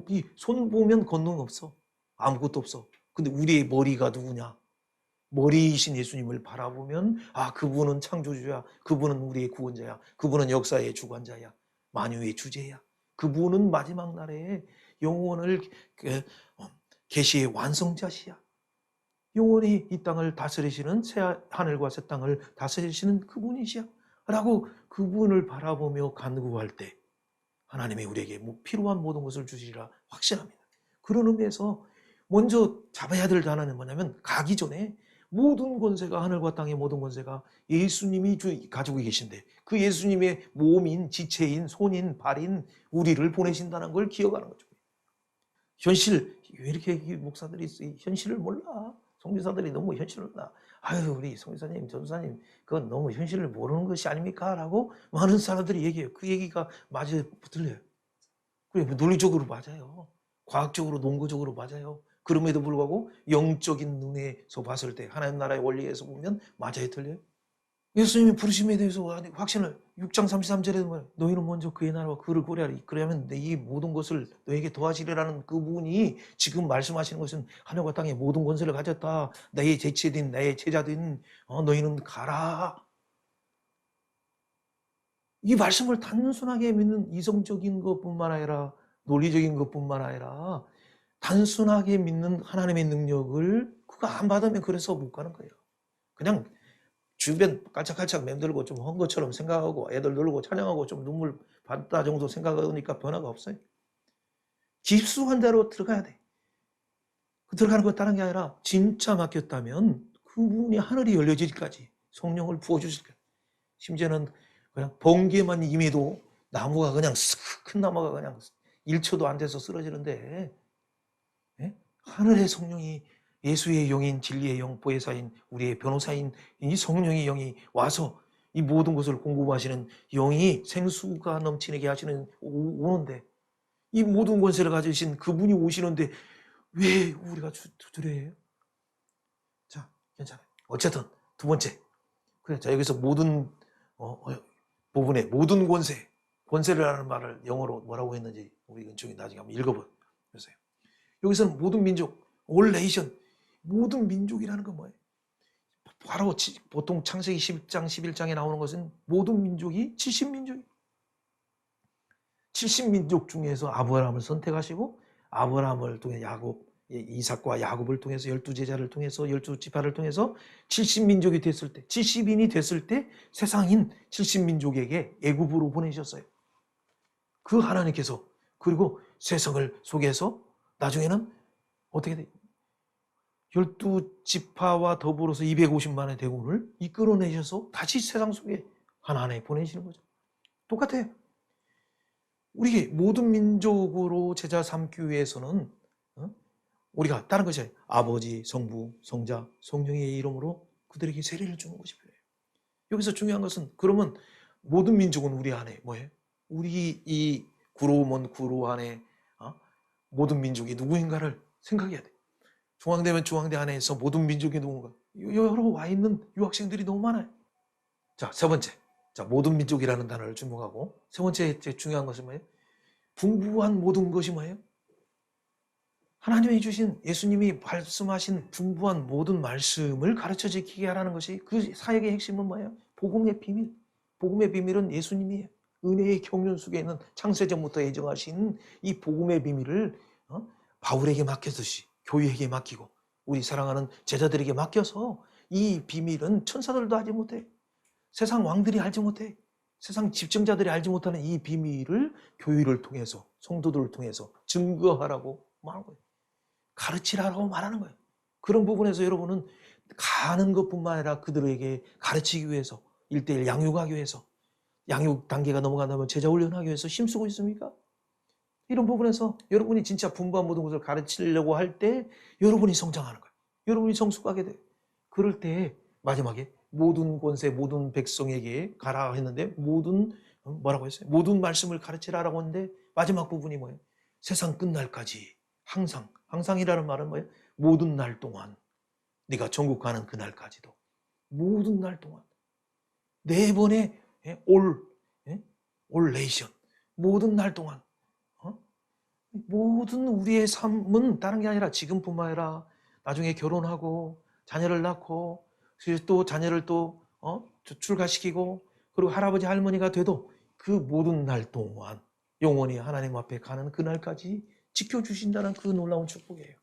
이 손 보면 권능 없어. 아무것도 없어. 근데 우리의 머리가 누구냐? 머리이신 예수님을 바라보면 그분은 창조주야. 그분은 우리의 구원자야. 그분은 역사의 주관자야. 만유의 주제야. 그분은 마지막 날에 영원을 계시의 완성자시야. 영원히 이 땅을 다스리시는, 새 하늘과 새 땅을 다스리시는 그분이시야. 라고 그분을 바라보며 간구할 때 하나님이 우리에게 필요한 모든 것을 주시리라 확신합니다. 그런 의미에서 먼저 잡아야 될 단어는 뭐냐면, 가기 전에 모든 권세가, 하늘과 땅의 모든 권세가 예수님이 가지고 계신데 그 예수님의 몸인, 지체인, 손인, 발인 우리를 보내신다는 걸 기억하는 거죠. 현실, 왜 이렇게 목사들이 현실을 몰라? 선교사들이 너무 현실을 몰라. 우리 선교사님, 전도사님, 그건 너무 현실을 모르는 것이 아닙니까? 라고 많은 사람들이 얘기해요. 그 얘기가 맞아요, 들려요. 그래, 논리적으로 맞아요. 과학적으로, 농구적으로 맞아요. 그럼에도 불구하고 영적인 눈에서 봤을 때, 하나님 나라의 원리에서 보면 맞아요, 틀려요? 예수님의 부르심에 대해서 확신을 6장 33절에 뭐예요? 너희는 먼저 그의 나라와 그를 구하리. 그러면 이 모든 것을 너에게 도와주리라는 그분이 지금 말씀하시는 것은 하늘과 땅의 모든 권세를 가졌다. 나의 제체된, 나의 제자된 너희는 가라. 이 말씀을 단순하게 믿는 이성적인 것뿐만 아니라 논리적인 것뿐만 아니라 단순하게 믿는 하나님의 능력을 그가 안 받으면 그래서 못 가는 거예요. 그냥 주변 깔짝깔짝 맴돌고 좀 한 것처럼 생각하고 애들 놀고 찬양하고 좀 눈물 받다 정도 생각하니까 변화가 없어요. 깊숙한 데로 들어가야 돼. 들어가는 거 다른 게 아니라 진짜 맡겼다면 그분이 하늘이 열려지기까지 성령을 부어주실까. 심지어는 그냥 번개만 임해도 나무가 그냥 큰 나무가 그냥 1초도 안 돼서 쓰러지는데 하늘의 성령이, 예수의 영인, 진리의 영, 보혜사인, 우리의 변호사인 이 성령의 영이 와서 이 모든 것을 공급하시는 영이 생수가 넘치게 하시는 오는데, 이 모든 권세를 가지신 그분이 오시는데 왜 우리가 두려워해요? 자, 괜찮아요. 어쨌든 두 번째, 그래, 자, 여기서 모든 부분에 모든 권세라는 말을 영어로 뭐라고 했는지 우리 은총이 나중에 한번 읽어보세요. 여기서는 모든 민족, all nation, 모든 민족이라는 건 뭐예요? 바로 보통 창세기 10장, 11장에 나오는 것은 모든 민족이 70민족이에요. 70민족 중에서 아브라함을 선택하시고 아브라함을 통해 이삭과 야곱을 통해서 12제자를 통해서 12지파를 통해서 70민족이 됐을 때, 70인이 됐을 때 세상인 70민족에게 애굽으로 보내셨어요. 그 하나님께서, 그리고 세상을 속에서 나중에는 어떻게 돼? 12지파와 더불어서 250만의 대군을 이끌어내셔서 다시 세상 속에 하나님에 보내시는 거죠. 똑같아요. 우리 모든 민족으로 제자 삼기 위해서는 우리가 다른 것이 아니라 아버지, 성부, 성자, 성령의 이름으로 그들에게 세례를 주는 것이 필요해요. 여기서 중요한 것은 그러면 모든 민족은 우리 안에 뭐예요? 우리 이 구로먼 구로 안에 모든 민족이 누구인가를 생각해야 돼. 중앙대면 중앙대 안에서 모든 민족이 누군가. 여러 와 있는 유학생들이 너무 많아요. 자, 세 번째. 자, 모든 민족이라는 단어를 주목하고 세 번째 중요한 것은 뭐예요? 풍부한 모든 것이 뭐예요? 하나님이 주신 예수님이 말씀하신 풍부한 모든 말씀을 가르쳐 지키게 하라는 것이 그 사역의 핵심은 뭐예요? 복음의 비밀. 복음의 비밀은 예수님이에요. 은혜의 경륜 속에 있는 창세전부터 예정하신 이 복음의 비밀을 바울에게 맡겼듯이 교회에게 맡기고 우리 사랑하는 제자들에게 맡겨서 이 비밀은 천사들도 알지 못해. 세상 왕들이 알지 못해. 세상 집정자들이 알지 못하는 이 비밀을 교회를 통해서 성도들을 통해서 증거하라고 말하는 거예요. 가르치라고 말하는 거예요. 그런 부분에서 여러분은 가는 것뿐만 아니라 그들에게 가르치기 위해서 1:1 양육하기 위해서 양육 단계가 넘어간다면 제자 훈련하기 위해서 힘쓰고 있습니까? 이런 부분에서 여러분이 진짜 분부한 모든 것을 가르치려고 할 때 여러분이 성장하는 거예요. 여러분이 성숙하게 돼요. 그럴 때 마지막에 모든 권세 모든 백성에게 가라 했는데 뭐라고 했어요? 모든 말씀을 가르치라라고 했는데 마지막 부분이 뭐예요? 세상 끝날까지 항상이라는 말은 뭐예요? 모든 날 동안 네가 천국 가는 그날까지도 모든 날 동안 4번의 올 네이션 모든 날 동안 모든 우리의 삶은 다른 게 아니라 지금뿐만 아니라 나중에 결혼하고 자녀를 낳고 또 자녀를 또 출가시키고 그리고 할아버지 할머니가 돼도 그 모든 날 동안 영원히 하나님 앞에 가는 그날까지 지켜주신다는 그 놀라운 축복이에요.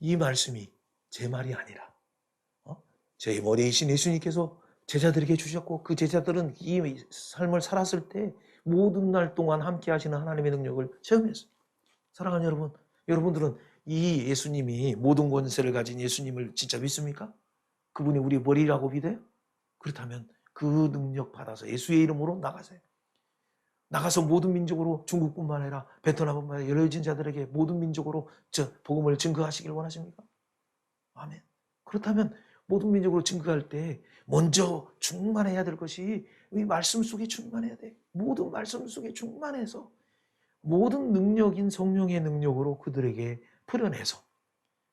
이 말씀이 제 말이 아니라 제 머리이신 예수님께서 제자들에게 주셨고 그 제자들은 이 삶을 살았을 때 모든 날 동안 함께 하시는 하나님의 능력을 체험했어요. 사랑하는 여러분, 여러분들은 이 예수님이 모든 권세를 가진 예수님을 진짜 믿습니까? 그분이 우리 머리라고 믿어요? 그렇다면 그 능력 받아서 예수의 이름으로 나가세요. 나가서 모든 민족으로 중국뿐만 아니라 베트남뿐만 아니라 열려진 자들에게 모든 민족으로 복음을 증거하시길 원하십니까? 아멘. 그렇다면 모든 민족으로 증거할 때 먼저 충만해야 될 것이 이 말씀 속에 충만해야 돼. 모든 말씀 속에 충만해서 모든 능력인 성령의 능력으로 그들에게 풀어내서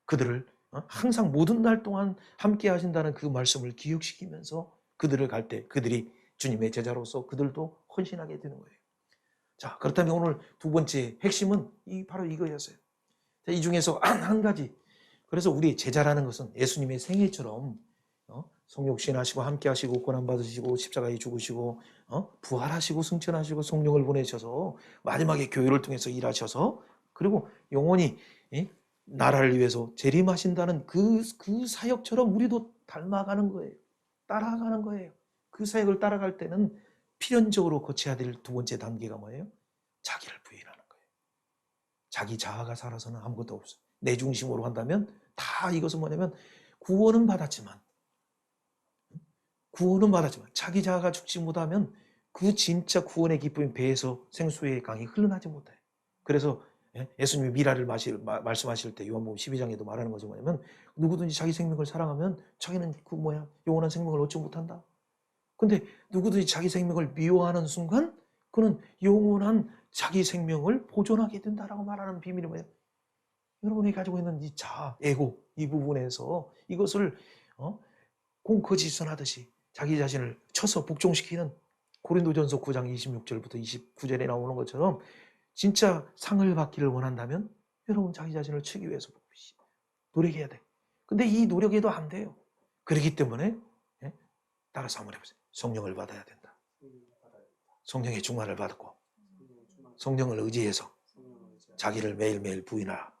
그들을 항상 모든 날 동안 함께 하신다는 그 말씀을 기억시키면서 그들을 갈 때 그들이 주님의 제자로서 그들도 헌신하게 되는 거예요. 자, 그렇다면 오늘 두 번째 핵심은 바로 이거였어요. 자, 이 중에서 한 가지. 그래서 우리 제자라는 것은 예수님의 생애처럼 성육신하시고 함께 하시고 고난 받으시고 십자가에 죽으시고 부활하시고 승천하시고 성령을 보내셔서 마지막에 교회를 통해서 일하셔서 그리고 영원히 나라를 위해서 재림하신다는 그 사역처럼 우리도 닮아가는 거예요. 따라가는 거예요. 그 사역을 따라갈 때는 필연적으로 거쳐야 될 두 번째 단계가 뭐예요? 자기를 부인하는 거예요. 자기 자아가 살아서는 아무것도 없어요. 내 중심으로 한다면 다 이것은 뭐냐면 구원은 받았지만 자기 자아가 죽지 못하면 그 진짜 구원의 기쁨이 배에서 생수의 강이 흘러나지 못해요. 그래서 예수님이 미라를 말씀하실 때 요한복음 12장에도 말하는 것이 뭐냐면 누구든지 자기 생명을 사랑하면 자기는 영원한 생명을 얻지 못한다. 근데 누구든지 자기 생명을 미워하는 순간 그는 영원한 자기 생명을 보존하게 된다라고 말하는 비밀이 뭐예요? 여러분이 가지고 있는 이 자아, 에고 이 부분에서 이것을 공거지선하듯이 자기 자신을 쳐서 복종시키는 고린도전서 9장 26절부터 29절에 나오는 것처럼 진짜 상을 받기를 원한다면 여러분 자기 자신을 치기 위해서 노력해야 돼. 근데 이 노력에도 안 돼요. 그렇기 때문에 따라서 한번 해보세요. 성령을 받아야 된다. 성령의 충만을 받고 성령을 의지해서 자기를 매일매일 부인하라.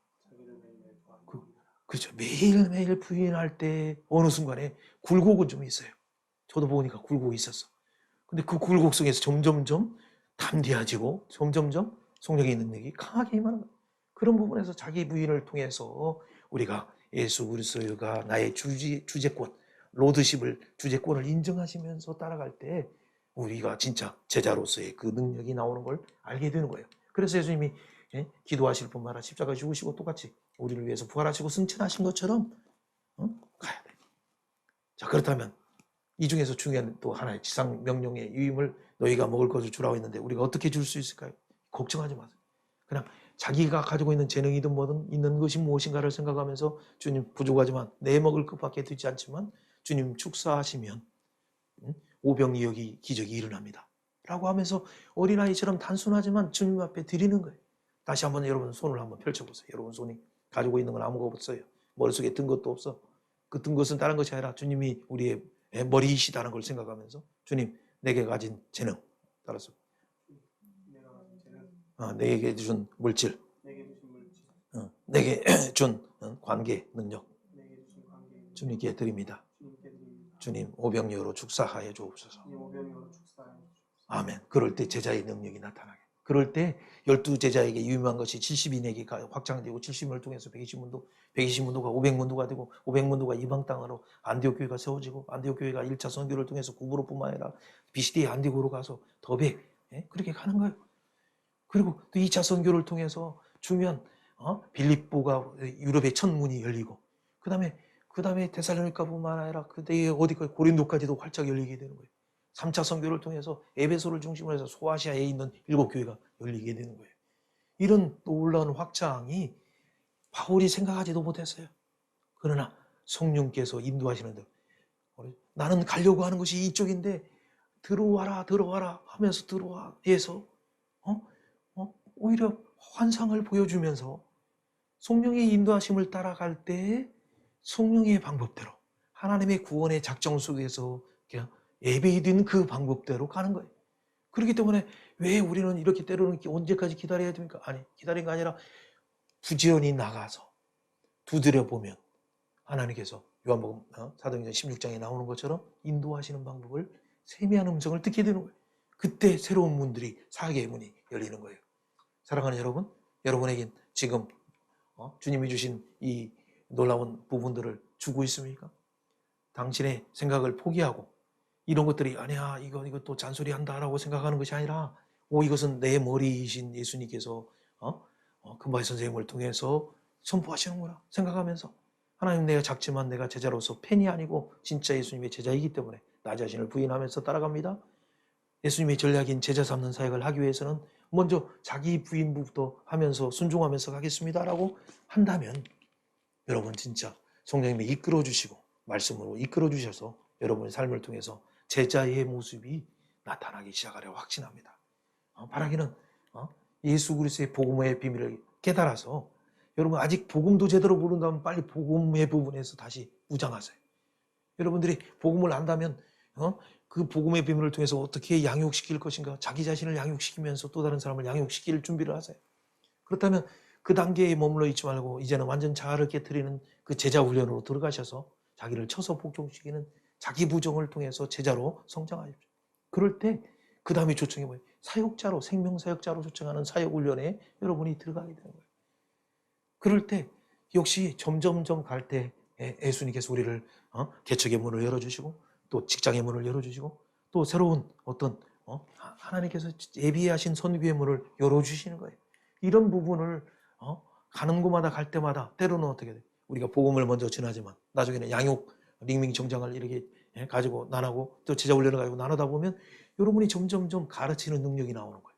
그렇죠. 매일매일 부인할 때 어느 순간에 굴곡은 좀 있어요. 저도 보니까 굴곡이 있었어. 근데 그 굴곡 속에서 점점점 담대해지고 점점점 성령의 능력이 강하게 임하는 거예요. 그런 부분에서 자기 부인을 통해서 우리가 예수 그리스도가 나의 주제권, 로드십을 주제권을 인정하시면서 따라갈 때 우리가 진짜 제자로서의 그 능력이 나오는 걸 알게 되는 거예요. 그래서 예수님이 기도하실 뿐만 아니라 십자가 죽으시고 똑같이 우리를 위해서 부활하시고 승천하신 것처럼 가야 돼. 자, 그렇다면 이 중에서 중요한 또 하나의 지상 명령의 유임을 너희가 먹을 것을 주라고 했는데 우리가 어떻게 줄 수 있을까요? 걱정하지 마세요. 그냥 자기가 가지고 있는 재능이든 뭐든 있는 것이 무엇인가를 생각하면서 주님 부족하지만 내 먹을 것밖에 되지 않지만 주님 축사하시면 오병이어기 기적이 일어납니다. 라고 하면서 어린아이처럼 단순하지만 주님 앞에 드리는 거예요. 다시 한번 여러분 손을 한번 펼쳐보세요. 여러분 손이 가지고 있는 건 아무것도 없어요. 머릿속에 든 것도 없어. 그 든 것은 다른 것이 아니라 주님이 우리의 머리이시다는 걸 생각하면서 주님 내게 가진 재능 따라서 내가 가진 재능, 내게 준 물질, 내게 주신 물질, 내게 준 관계 능력 내게 주신 관계, 주님께 드립니다. 주님께 드립니다. 주님 오병이어로 축사하여 주옵소서. 주님 오병이어로 축사하여 주옵소서. 아멘. 그럴 때 제자의 능력이 나타나게. 그럴 때 12제자에게 유임한 것이 70인에게 확장되고 70인을 통해서 120문도, 120문도가 500문도가 되고 500문도가 이방 땅으로 안디옥 교회가 세워지고 안디옥 교회가 1차 선교를 통해서 구브로뿐만 아니라 비시디의 안디옥으로 가서 더베 그렇게 가는 거예요. 그리고 또 2차 선교를 통해서 중요한 빌립보가 유럽의 첫 문이 열리고 그다음에 데살로니가뿐만 아니라 그때 어디까지 고린도까지도 활짝 열리게 되는 거예요. 3차 선교를 통해서 에베소를 중심으로 해서 소아시아에 있는 7교회가 열리게 되는 거예요. 이런 놀라운 확장이 바울이 생각하지도 못했어요. 그러나 성령께서 인도하시는데 나는 가려고 하는 것이 이쪽인데 들어와라 하면서 들어와 해서 오히려 환상을 보여주면서 성령의 인도하심을 따라갈 때 성령의 방법대로 하나님의 구원의 작정 속에서 그냥 예배드린 그 방법대로 가는 거예요. 그렇기 때문에 왜 우리는 이렇게 때로는 언제까지 기다려야 됩니까? 아니, 기다린 게 아니라 부지런히 나가서 두드려보면 하나님께서 요한복음 사도행전 16장에 나오는 것처럼 인도하시는 방법을 세미한 음성을 듣게 되는 거예요. 그때 새로운 문들이 사역의 문이 열리는 거예요. 사랑하는 여러분, 여러분에겐 지금 주님이 주신 이 놀라운 부분들을 주고 있습니까? 당신의 생각을 포기하고 이런 것들이 아니야 이거 또 잔소리한다라고 생각하는 것이 아니라 이것은 내 머리이신 예수님께서 금바이 선생님을 통해서 선포하시는구나 생각하면서 하나님 내가 작지만 내가 제자로서 팬이 아니고 진짜 예수님의 제자이기 때문에 나 자신을 부인하면서 따라갑니다. 예수님의 전략인 제자 삼는 사역을 하기 위해서는 먼저 자기 부인부터 하면서 순종하면서 가겠습니다라고 한다면 여러분 진짜 성령님이 이끌어 주시고 말씀으로 이끌어 주셔서 여러분의 삶을 통해서 제자의 모습이 나타나기 시작하려 확신합니다. 바라기는 예수 그리스도의 복음의 비밀을 깨달아서 여러분 아직 복음도 제대로 모른다면 빨리 복음의 부분에서 다시 무장하세요. 여러분들이 복음을 안다면 그 복음의 비밀을 통해서 어떻게 양육시킬 것인가 자기 자신을 양육시키면서 또 다른 사람을 양육시킬 준비를 하세요. 그렇다면 그 단계에 머물러 있지 말고 이제는 완전 자아를 깨트리는 그 제자 훈련으로 들어가셔서 자기를 쳐서 복종시키는 자기 부정을 통해서 제자로 성장하십시오. 그럴 때 그 다음에 초청이 뭐예요? 사역자로 생명사역자로 초청하는 사역훈련에 여러분이 들어가게 되는 거예요. 그럴 때 역시 점점점 갈 때 예수님께서 우리를 개척의 문을 열어주시고 또 직장의 문을 열어주시고 또 새로운 어떤 하나님께서 예비하신 선교의 문을 열어주시는 거예요. 이런 부분을 가는 곳마다 갈 때마다 때로는 어떻게 돼? 우리가 복음을 먼저 전하지만 나중에는 양육 링밍 정장을 이렇게 가지고 나누고 또 제자 훈련을 가지고 나누다 보면 여러분이 점점점 가르치는 능력이 나오는 거예요.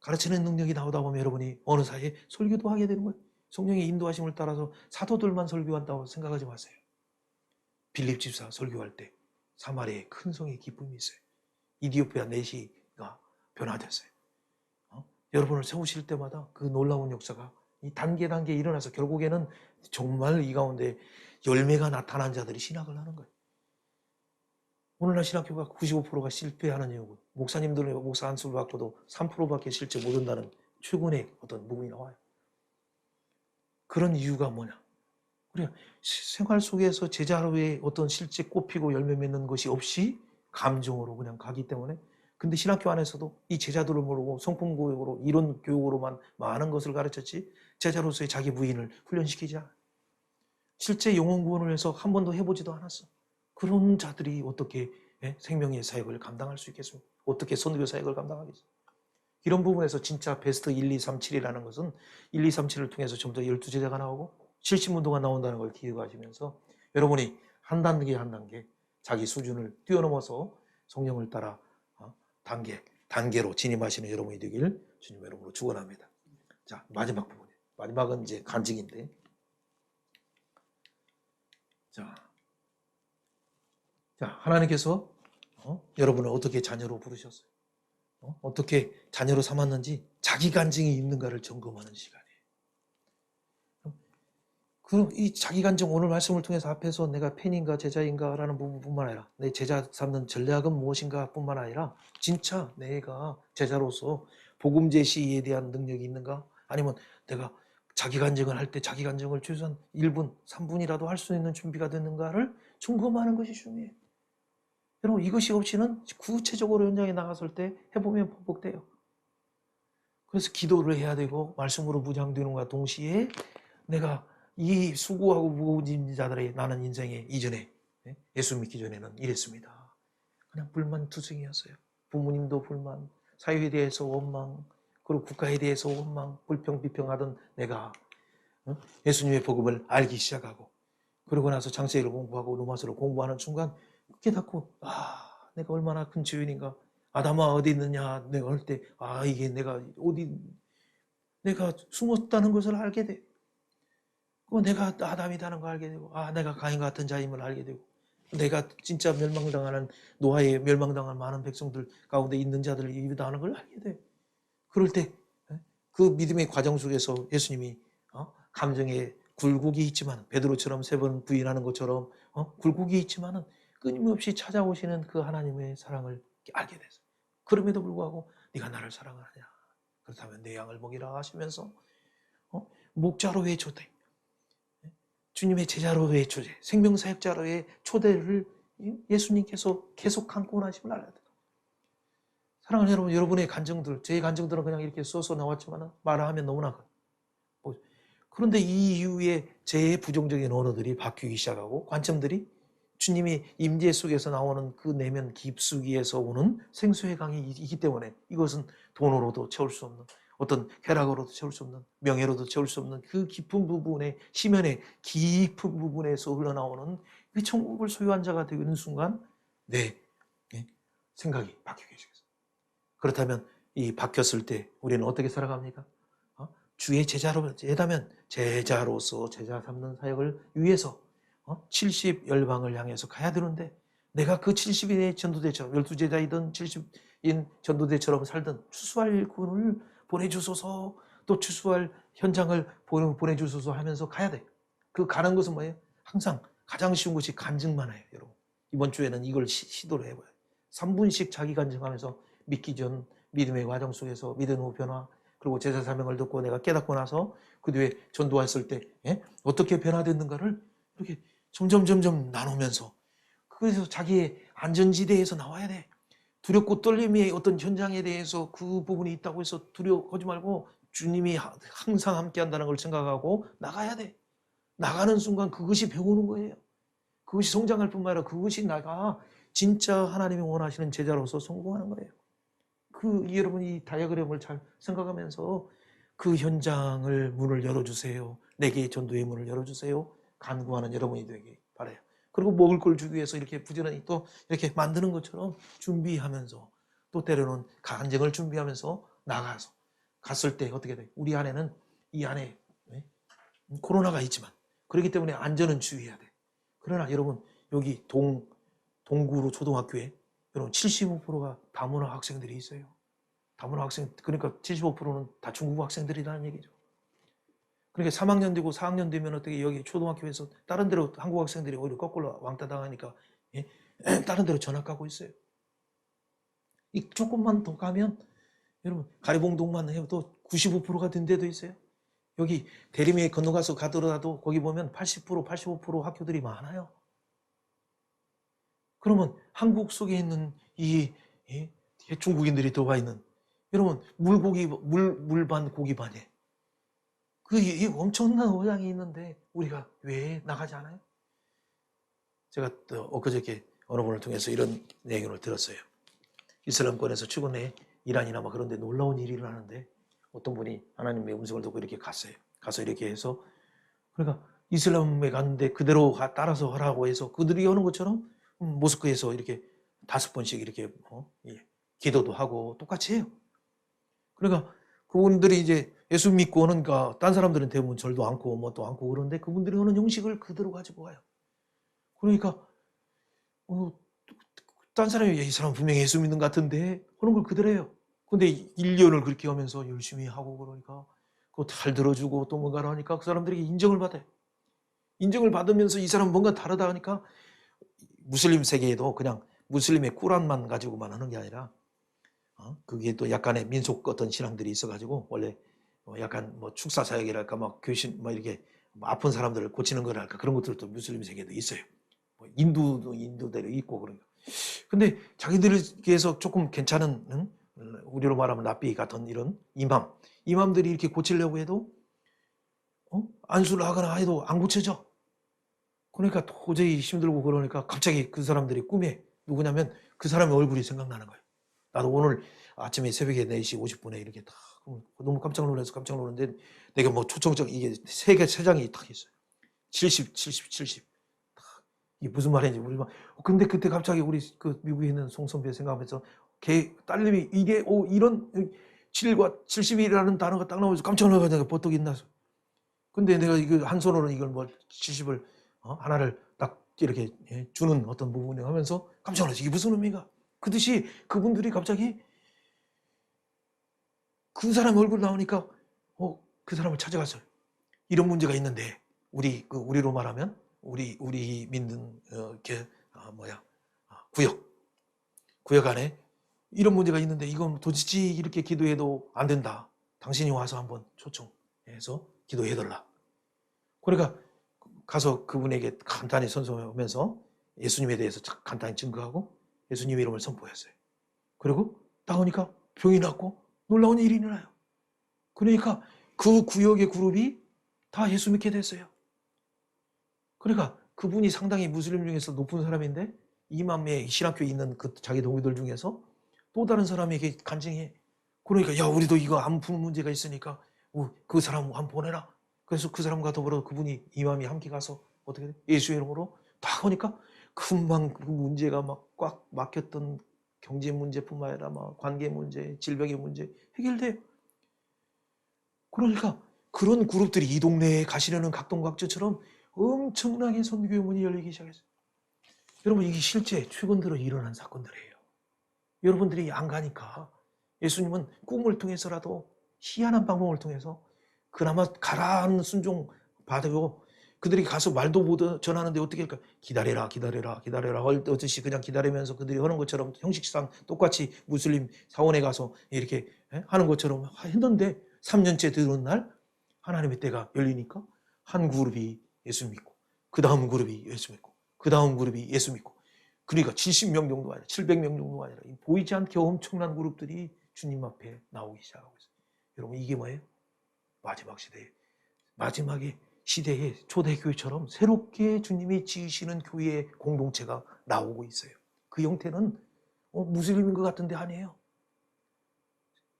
가르치는 능력이 나오다 보면 여러분이 어느 사이에 설교도 하게 되는 거예요. 성령의 인도하심을 따라서 사도들만 설교한다고 생각하지 마세요. 빌립 집사 설교할 때 사마리아에 큰 성의 기쁨이 있어요. 이디오피아 내시가 변화됐어요. 여러분을 세우실 때마다 그 놀라운 역사가 이 단계 일어나서 결국에는 정말 이 가운데 열매가 나타난 자들이 신학을 하는 거예요. 오늘날 신학교가 95%가 실패하는 이유고 목사님들은 목사 한 수를 받고도 3%밖에 실제 못 온다는 최근의 어떤 부분이 나와요. 그런 이유가 뭐냐? 우리가 생활 속에서 제자로의 어떤 실제 꽃피고 열매 맺는 것이 없이 감정으로 그냥 가기 때문에 근데 신학교 안에서도 이 제자들을 모르고 성품 교육으로 이론 교육으로만 많은 것을 가르쳤지 제자로서의 자기 부인을 훈련시키지 않아. 실제 영혼 구원을 해서 한 번도 해보지도 않았어. 그런 자들이 어떻게 생명의 사역을 감당할 수 있겠습니까? 어떻게 선교 사역을 감당하겠습니까? 이런 부분에서 진짜 베스트 1, 2, 3, 7이라는 것은 1, 2, 3, 7을 통해서 좀 더 12제자가 나오고 70문도가 나온다는 걸 기억하시면서 여러분이 한 단계 한 단계 자기 수준을 뛰어넘어서 성령을 따라 단계로 진입하시는 여러분이 되길 주님 여러분으로 축원합니다. 자, 마지막 부분. 마지막은 이제 간증인데. 자, 하나님께서 여러분을 어떻게 자녀로 부르셨어요? 어떻게 자녀로 삼았는지 자기 간증이 있는가를 점검하는 시간이에요. 그럼 이 자기 간증 오늘 말씀을 통해서 앞에서 내가 팬인가 제자인가 라는 부분뿐만 아니라 내 제자 삼는 전략은 무엇인가 뿐만 아니라 진짜 내가 제자로서 복음 제시에 대한 능력이 있는가? 아니면 내가 자기 간증을 할 때 자기 간증을 최소한 1분, 3분이라도 할 수 있는 준비가 됐는가를 점검하는 것이 중요해요. 여러분 이것이 없이는 구체적으로 현장에 나갔을 때 해보면 반복돼요. 그래서 기도를 해야 되고 말씀으로 무장되는과 동시에 내가 이 수고하고 무거운 자들의 나는 인생에 이전에 예수 믿기 전에는 이랬습니다. 그냥 불만투성이었어요. 부모님도 불만, 사회에 대해서 원망, 그리고 국가에 대해서 원망, 불평 비평하던 내가 예수님의 복음을 알기 시작하고 그러고 나서 창세기를 공부하고 로마서를 공부하는 순간 깨닫고 내가 얼마나 큰 죄인인가. 아담아 어디 있느냐 내가 할 때 이게 내가 어디 내가 숨었다는 것을 알게 돼. 내가 아담이라는 걸 알게 되고 내가 가인과 같은 자임을 알게 되고 내가 진짜 멸망당하는 노아에 멸망당한 많은 백성들 가운데 있는 자들을 이루다는 걸 알게 돼. 그럴 때 그 믿음의 과정 속에서 예수님이 감정에 굴곡이 있지만 베드로처럼 3번 부인하는 것처럼 굴곡이 있지만은 끊임없이 찾아오시는 그 하나님의 사랑을 알게 됐어요. 그럼에도 불구하고 네가 나를 사랑하느냐 그렇다면 내 양을 먹이라 하시면서 목자로의 초대 주님의 제자로의 초대 생명사역자로의 초대를 예수님께서 계속 안고 나심을 알아야 돼요. 사랑하는 여러분, 여러분의 간증들, 제 간증들은 그냥 이렇게 써서 나왔지만 말하면 너무나 그런데 이 이후에 제 부정적인 언어들이 바뀌기 시작하고 관점들이 주님이 임재 속에서 나오는 그 내면 깊숙이에서 오는 생수의 강이 있기 때문에 이것은 돈으로도 채울 수 없는 어떤 쾌락으로도 채울 수 없는 명예로도 채울 수 없는 그 깊은 부분의 심연의 깊은 부분에서 흘러나오는 그 천국을 소유한 자가 되는 순간 내 생각이 바뀌게 되겠어요. 그렇다면 이 바뀌었을 때 우리는 어떻게 살아갑니까? 주의 제자라면 제자로서 제자 삼는 사역을 위해서 70 열방을 향해서 가야 되는데 내가 그 70인의 전도대처럼 12제자이든 70인 전도대처럼 살든 추수할 군을 보내주소서 또 추수할 현장을 보내주소서 하면서 가야 돼. 그 가는 것은 뭐예요? 항상 가장 쉬운 것이 간증만 해요. 여러분 이번 주에는 이걸 시도를 해봐요. 3분씩 자기 간증하면서 믿기 전 믿음의 과정 속에서 믿음 후 변화 그리고 제자 사명을 듣고 내가 깨닫고 나서 그 뒤에 전도했을 때 어떻게 변화됐는가를 이렇게 점점 나누면서 그래서 자기의 안전지대에서 나와야 돼. 두렵고 떨림의 어떤 현장에 대해서 그 부분이 있다고 해서 두려워하지 말고 주님이 항상 함께 한다는 걸 생각하고 나가야 돼. 나가는 순간 그것이 배우는 거예요. 그것이 성장할 뿐만 아니라 그것이 나가 진짜 하나님이 원하시는 제자로서 성공하는 거예요. 여러분이 이 다이어그램을 잘 생각하면서 그 현장을 문을 열어주세요. 내게 전도의 문을 열어주세요. 간구하는 여러분이 되기 바라요. 그리고 먹을 걸 주기 위해서 이렇게 부지런히 또 이렇게 만드는 것처럼 준비하면서 또 때로는 간증을 준비하면서 나가서 갔을 때 어떻게 돼요? 우리 안에는 이 안에 코로나가 있지만 그렇기 때문에 안전은 주의해야 돼. 그러나 여러분 여기 동구로 초등학교에 여러분 75%가 다문화 학생들이 있어요. 다문화 학생 그러니까 75%는 다 중국 학생들이라는 얘기죠. 그러니까 3학년 되고 4학년 되면 어떻게 여기 초등학교에서 다른 데로 한국 학생들이 오히려 거꾸로 왕따 당하니까 다른 데로 전학 가고 있어요. 이 조금만 더 가면 여러분 가리봉동만 해도 95%가 된 데도 있어요. 여기 대림에 건너가서 가더라도 거기 보면 80%, 85% 학교들이 많아요. 그러면 한국 속에 있는 이 중국인들이 들어와 있는, 여러분 물고기 물 반 고기 반에 이 엄청난 어장이 있는데 우리가 왜 나가지 않아요? 제가 또 엊그저께 어느 분을 통해서 이런 내용을 들었어요. 이슬람권에서 최근에 이란이나 막 그런 데 놀라운 일이 일어나는데 어떤 분이 하나님의 음성을 듣고 이렇게 갔어요. 가서 이렇게 해서, 그러니까 이슬람에 갔는데 그대로 따라서 하라고 해서 그들이 하는 것처럼 모스크에서 이렇게 5번씩 이렇게 기도도 하고 똑같이 해요. 그러니까 그분들이 이제 예수 믿고 오는가, 딴 사람들은 대부분 절도 않고 뭐 또 않고 그러는데 그분들이 하는 형식을 그대로 가지고 와요. 그러니까 딴 사람이 이 사람 분명히 예수 믿는 것 같은데 하는 걸 그대로 해요. 근데 1년을 그렇게 하면서 열심히 하고 그러니까 그거 잘 들어주고 또 뭔가를 하니까 그 사람들에게 인정을 받아요. 인정을 받으면서 이 사람 뭔가 다르다 하니까 무슬림 세계에도 그냥 무슬림의 꾸란만 가지고만 하는 게 아니라 그게 또 약간의 민속 어떤 신앙들이 있어가지고 원래 약간 뭐 축사 사역이랄까 막 교신 뭐 이렇게 아픈 사람들을 고치는 거랄까 그런 것들도 무슬림 세계에도 있어요. 뭐 인도도 인도대로 있고 그러니까. 근데 자기들에게서 조금 괜찮은 우리로 말하면 랍비 같은 이런 이맘들이 이렇게 고치려고 해도 안수를 하거나 해도 안 고쳐져. 그러니까 도저히 힘들고 그러니까 갑자기 그 사람들이 꿈에 누구냐면 그 사람의 얼굴이 생각나는 거예요. 나도 오늘 아침에 새벽에 4시 50분에 이렇게 딱 너무 깜짝 놀랐는데 내가 뭐 초청적 이게 세 장이 딱 있어요. 70, 70, 70. 이게 무슨 말인지 우리 막 근데 그때 갑자기 우리 그 미국에 있는 송 선배 생각하면서 걔 딸님이 이게 이런 7과 70이라는 단어가 딱 나오면서 깜짝 놀라가지고 버떡 있나서. 근데 내가 이거 한 손으로는 이걸 뭐 70을 하나를 딱 이렇게 주는 어떤 부분을 하면서 깜짝 놀랐어. 이게 무슨 의미가? 그 듯이 그분들이 갑자기 그 사람 얼굴 나오니까 그 사람을 찾아갔어요. 이런 문제가 있는데 우리로 말하면 우리 믿는 구역 안에 이런 문제가 있는데 이건 도대체 이렇게 기도해도 안 된다. 당신이 와서 한번 초청해서 기도해달라. 그러니까 가서 그분에게 간단히 선서하면서 예수님에 대해서 간단히 증거하고 예수님 이름을 선포했어요. 그리고 나오니까 병이 낫고 놀라운 일이 일어나요. 그러니까 그 구역의 그룹이 다 예수 믿게 됐어요. 그러니까 그분이 상당히 무슬림 중에서 높은 사람인데 이맘에 신학교에 있는 그 자기 동기들 중에서 또 다른 사람에게 간증해. 그러니까 야 우리도 이거 안 푸는 문제가 있으니까 그 사람 한번 보내라. 그래서 그 사람과 더불어 그분이 이맘이 함께 가서 어떻게 돼? 예수의 이름으로 딱 하니까 금방 그 문제가 막 꽉 막혔던 경제 문제뿐만 아니라 막 관계 문제, 질병의 문제 해결돼요. 그러니까 그런 그룹들이 이 동네에 가시려는 각동각주처럼 엄청나게 선교의 문이 열리기 시작했어요. 여러분 이게 실제 최근 들어 일어난 사건들이에요. 여러분들이 안 가니까 예수님은 꿈을 통해서라도 희한한 방법을 통해서 그나마 가라앉는 순종 받고 그들이 가서 말도 못 전하는데 어떻게 할까? 기다려라 하듯이 그냥 기다리면서 그들이 하는 것처럼 형식상 똑같이 무슬림 사원에 가서 이렇게 하는 것처럼 했는데 3년째 들어온 날 하나님의 때가 열리니까 한 그룹이 예수 믿고 그 다음 그룹이 예수 믿고 그 다음 그룹이 예수 믿고 그러니까 70명 정도 아니라 700명 정도 아니라 보이지 않게 엄청난 그룹들이 주님 앞에 나오기 시작하고 있어요. 여러분 이게 뭐예요? 마지막 시대에 마지막에 시대의 초대교회처럼 새롭게 주님이 지으시는 교회의 공동체가 나오고 있어요. 그 형태는 무슬림인 것 같은데 아니에요.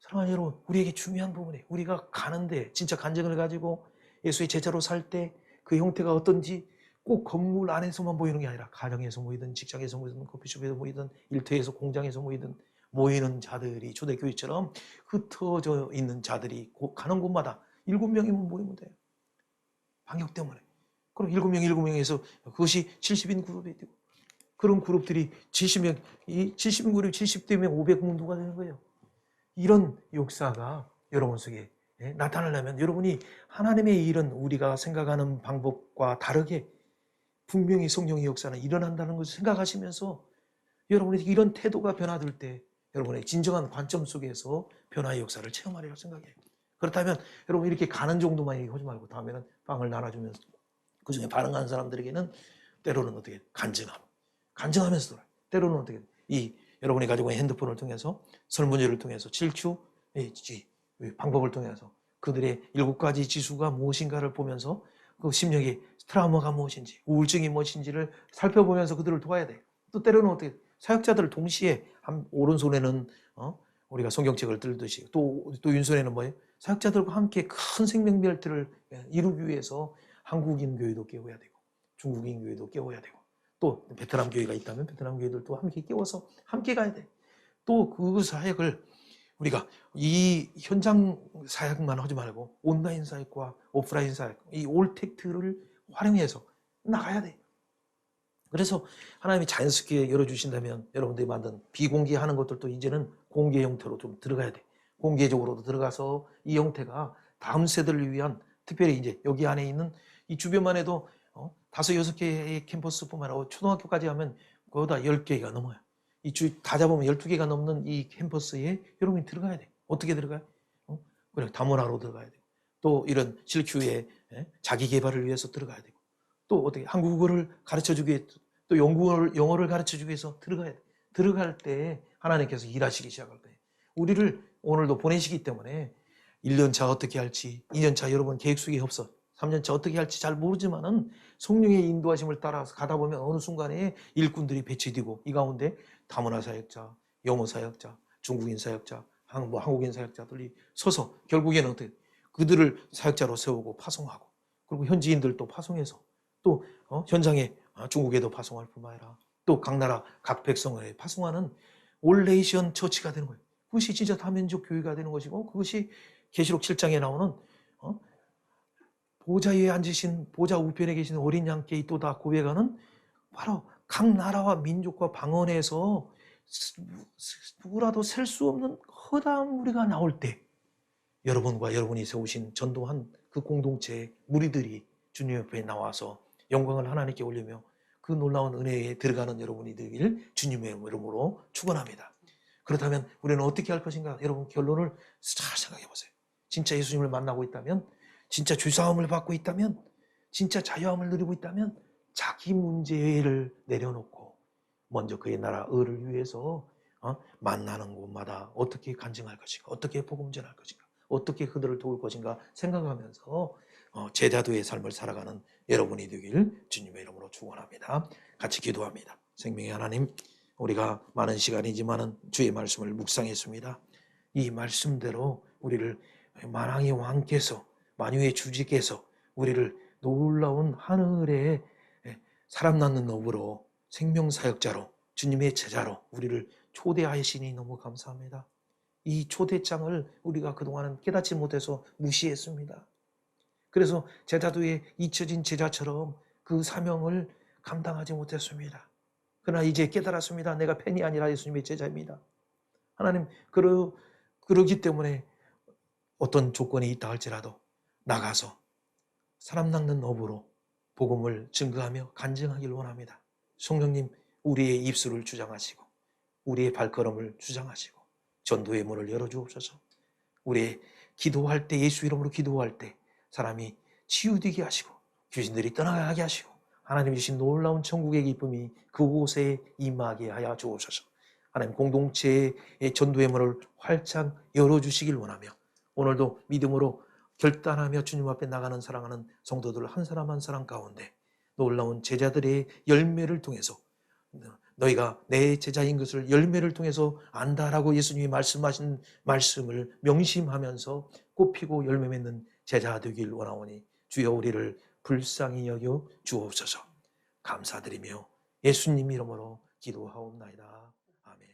사랑하는 여러분, 우리에게 중요한 부분이에요. 우리가 가는데 진짜 간증을 가지고 예수의 제자로 살 때 그 형태가 어떤지 꼭 건물 안에서만 모이는 게 아니라 가정에서 모이든 직장에서 모이든 커피숍에서 모이든 일터에서 공장에서 모이는 자들이 초대교회처럼 흩어져 있는 자들이 가는 곳마다 7명이면 모이면 돼요. 방역 때문에. 그럼 7명에서 그것이 70인 그룹이 되고 그런 그룹들이 70명, 이 70인 그룹이 70대면 500문도가 되는 거예요. 이런 역사가 여러분 속에 나타나려면 여러분이 하나님의 일은 우리가 생각하는 방법과 다르게 분명히 성령의 역사는 일어난다는 것을 생각하시면서 여러분이 이런 태도가 변화될 때 여러분의 진정한 관점 속에서 변화의 역사를 체험하리라고 생각해요. 그렇다면 여러분 이렇게 가는 정도만 얘기하지 말고 다음에는 빵을 나눠주면서 그중에 반응하는 사람들에게는 때로는 어떻게 간증하면서 때로는 어떻게 여러분이 가지고 있는 핸드폰을 통해서 설문지를 통해서 질주 방법을 통해서 그들의 7가지 지수가 무엇인가를 보면서 그 심령의 트라우마가 무엇인지 우울증이 무엇인지를 살펴보면서 그들을 도와야 돼. 또 때로는 어떻게 사역자들을 동시에 오른손에는 우리가 성경책을 들듯이 또 왼손에는 뭐예요? 사역자들과 함께 큰 생명벨트를 이루기 위해서 한국인 교회도 깨워야 되고 중국인 교회도 깨워야 되고 또 베트남 교회가 있다면 베트남 교회들도 함께 깨워서 함께 가야 돼. 또 그 사역을 우리가 이 현장 사역만 하지 말고 온라인 사역과 오프라인 사역, 이 올택트를 활용해서 나가야 돼. 그래서 하나님이 자연스럽게 열어주신다면 여러분들이 만든 비공개하는 것들도 이제는 공개 형태로 좀 들어가야 돼. 공개적으로도 들어가서 이 형태가 다음 세대를 위한 특별히 이제 여기 안에 있는 이 주변만 해도 5, 6개의 캠퍼스뿐만 아니라 초등학교까지 하면 거기다 10개가 넘어요. 이 주 다 잡으면 12개가 넘는 이 캠퍼스에 여러분이 들어가야 돼. 어떻게 들어가요? 그래, 다문화로 들어가야 되고 또 이런 실큐의 자기 개발을 위해서 들어가야 되고 또 어떻게 한국어를 가르쳐주기 위해 또 영어를 가르쳐주기 위해서 들어가야 돼. 들어갈 때 하나님께서 일하시기 시작할 거예요. 우리를 오늘도 보내시기 때문에 1년차 어떻게 할지 2년차 여러분 계획 속에 없어. 3년차 어떻게 할지 잘 모르지만은 성령의 인도하심을 따라서 가다 보면 어느 순간에 일꾼들이 배치되고 이 가운데 다문화 사역자, 영어 사역자, 중국인 사역자, 한국인 사역자들이 서서 결국에는 어떻게 그들을 사역자로 세우고 파송하고 그리고 현지인들도 파송해서 또 현장에 중국에도 파송할 뿐만 아니라 또 각 나라 각 백성을 파송하는 올레이션 처치가 되는 거예요. 그것이 진짜 다민족 교회가 되는 것이고 그것이 계시록 7장에 나오는 보좌 위에 앉으신 보좌 우편에 계신 어린 양께 있도다 고백하는 바로 각 나라와 민족과 방언에서 누구라도 셀 수 없는 허다한 무리가 나올 때 여러분과 여러분이 세우신 전도한 그 공동체의 무리들이 주님 옆에 나와서 영광을 하나님께 올리며 그 놀라운 은혜에 들어가는 여러분이 되기를 주님의 이름으로 축원합니다. 그렇다면 우리는 어떻게 할 것인가? 여러분 결론을 잘 생각해 보세요. 진짜 예수님을 만나고 있다면 진짜 죄사함을 받고 있다면 진짜 자유함을 누리고 있다면 자기 문제를 내려놓고 먼저 그의 나라 의를 위해서 만나는 곳마다 어떻게 간증할 것인가, 어떻게 복음 전할 것인가, 어떻게 그들을 도울 것인가 생각하면서 제자도의 삶을 살아가는 여러분이 되길 주님의 이름으로 축원합니다. 같이 기도합니다. 생명의 하나님, 우리가 많은 시간이지만 주의 말씀을 묵상했습니다. 이 말씀대로 우리를 만왕의 왕께서 만유의 주지께서 우리를 놀라운 하늘의 사람 낳는 업으로 생명사역자로 주님의 제자로 우리를 초대하시니 너무 감사합니다. 이 초대장을 우리가 그동안은 깨닫지 못해서 무시했습니다. 그래서 제자도에 잊혀진 제자처럼 그 사명을 감당하지 못했습니다. 그러나 이제 깨달았습니다. 내가 팬이 아니라 예수님의 제자입니다. 하나님, 그러기 때문에 어떤 조건이 있다 할지라도 나가서 사람 낚는 업으로 복음을 증거하며 간증하길 원합니다. 성령님, 우리의 입술을 주장하시고 우리의 발걸음을 주장하시고 전도의 문을 열어주옵소서. 우리의 기도할 때 예수 이름으로 기도할 때 사람이 치유되게 하시고 귀신들이 떠나가게 하시고 하나님 주신 놀라운 천국의 기쁨이 그곳에 임하게 하여 주옵소서. 하나님 공동체의 전도의 문을 활짝 열어주시길 원하며 오늘도 믿음으로 결단하며 주님 앞에 나가는 사랑하는 성도들 한 사람 한 사람 가운데 놀라운 제자들의 열매를 통해서 너희가 내 제자인 것을 열매를 통해서 안다라고 예수님이 말씀하신 말씀을 명심하면서 꽃피고 열매 맺는 제자 되길 원하오니 주여 우리를 불쌍히 여겨 주옵소서. 감사드리며 예수님 이름으로 기도하옵나이다. 아멘.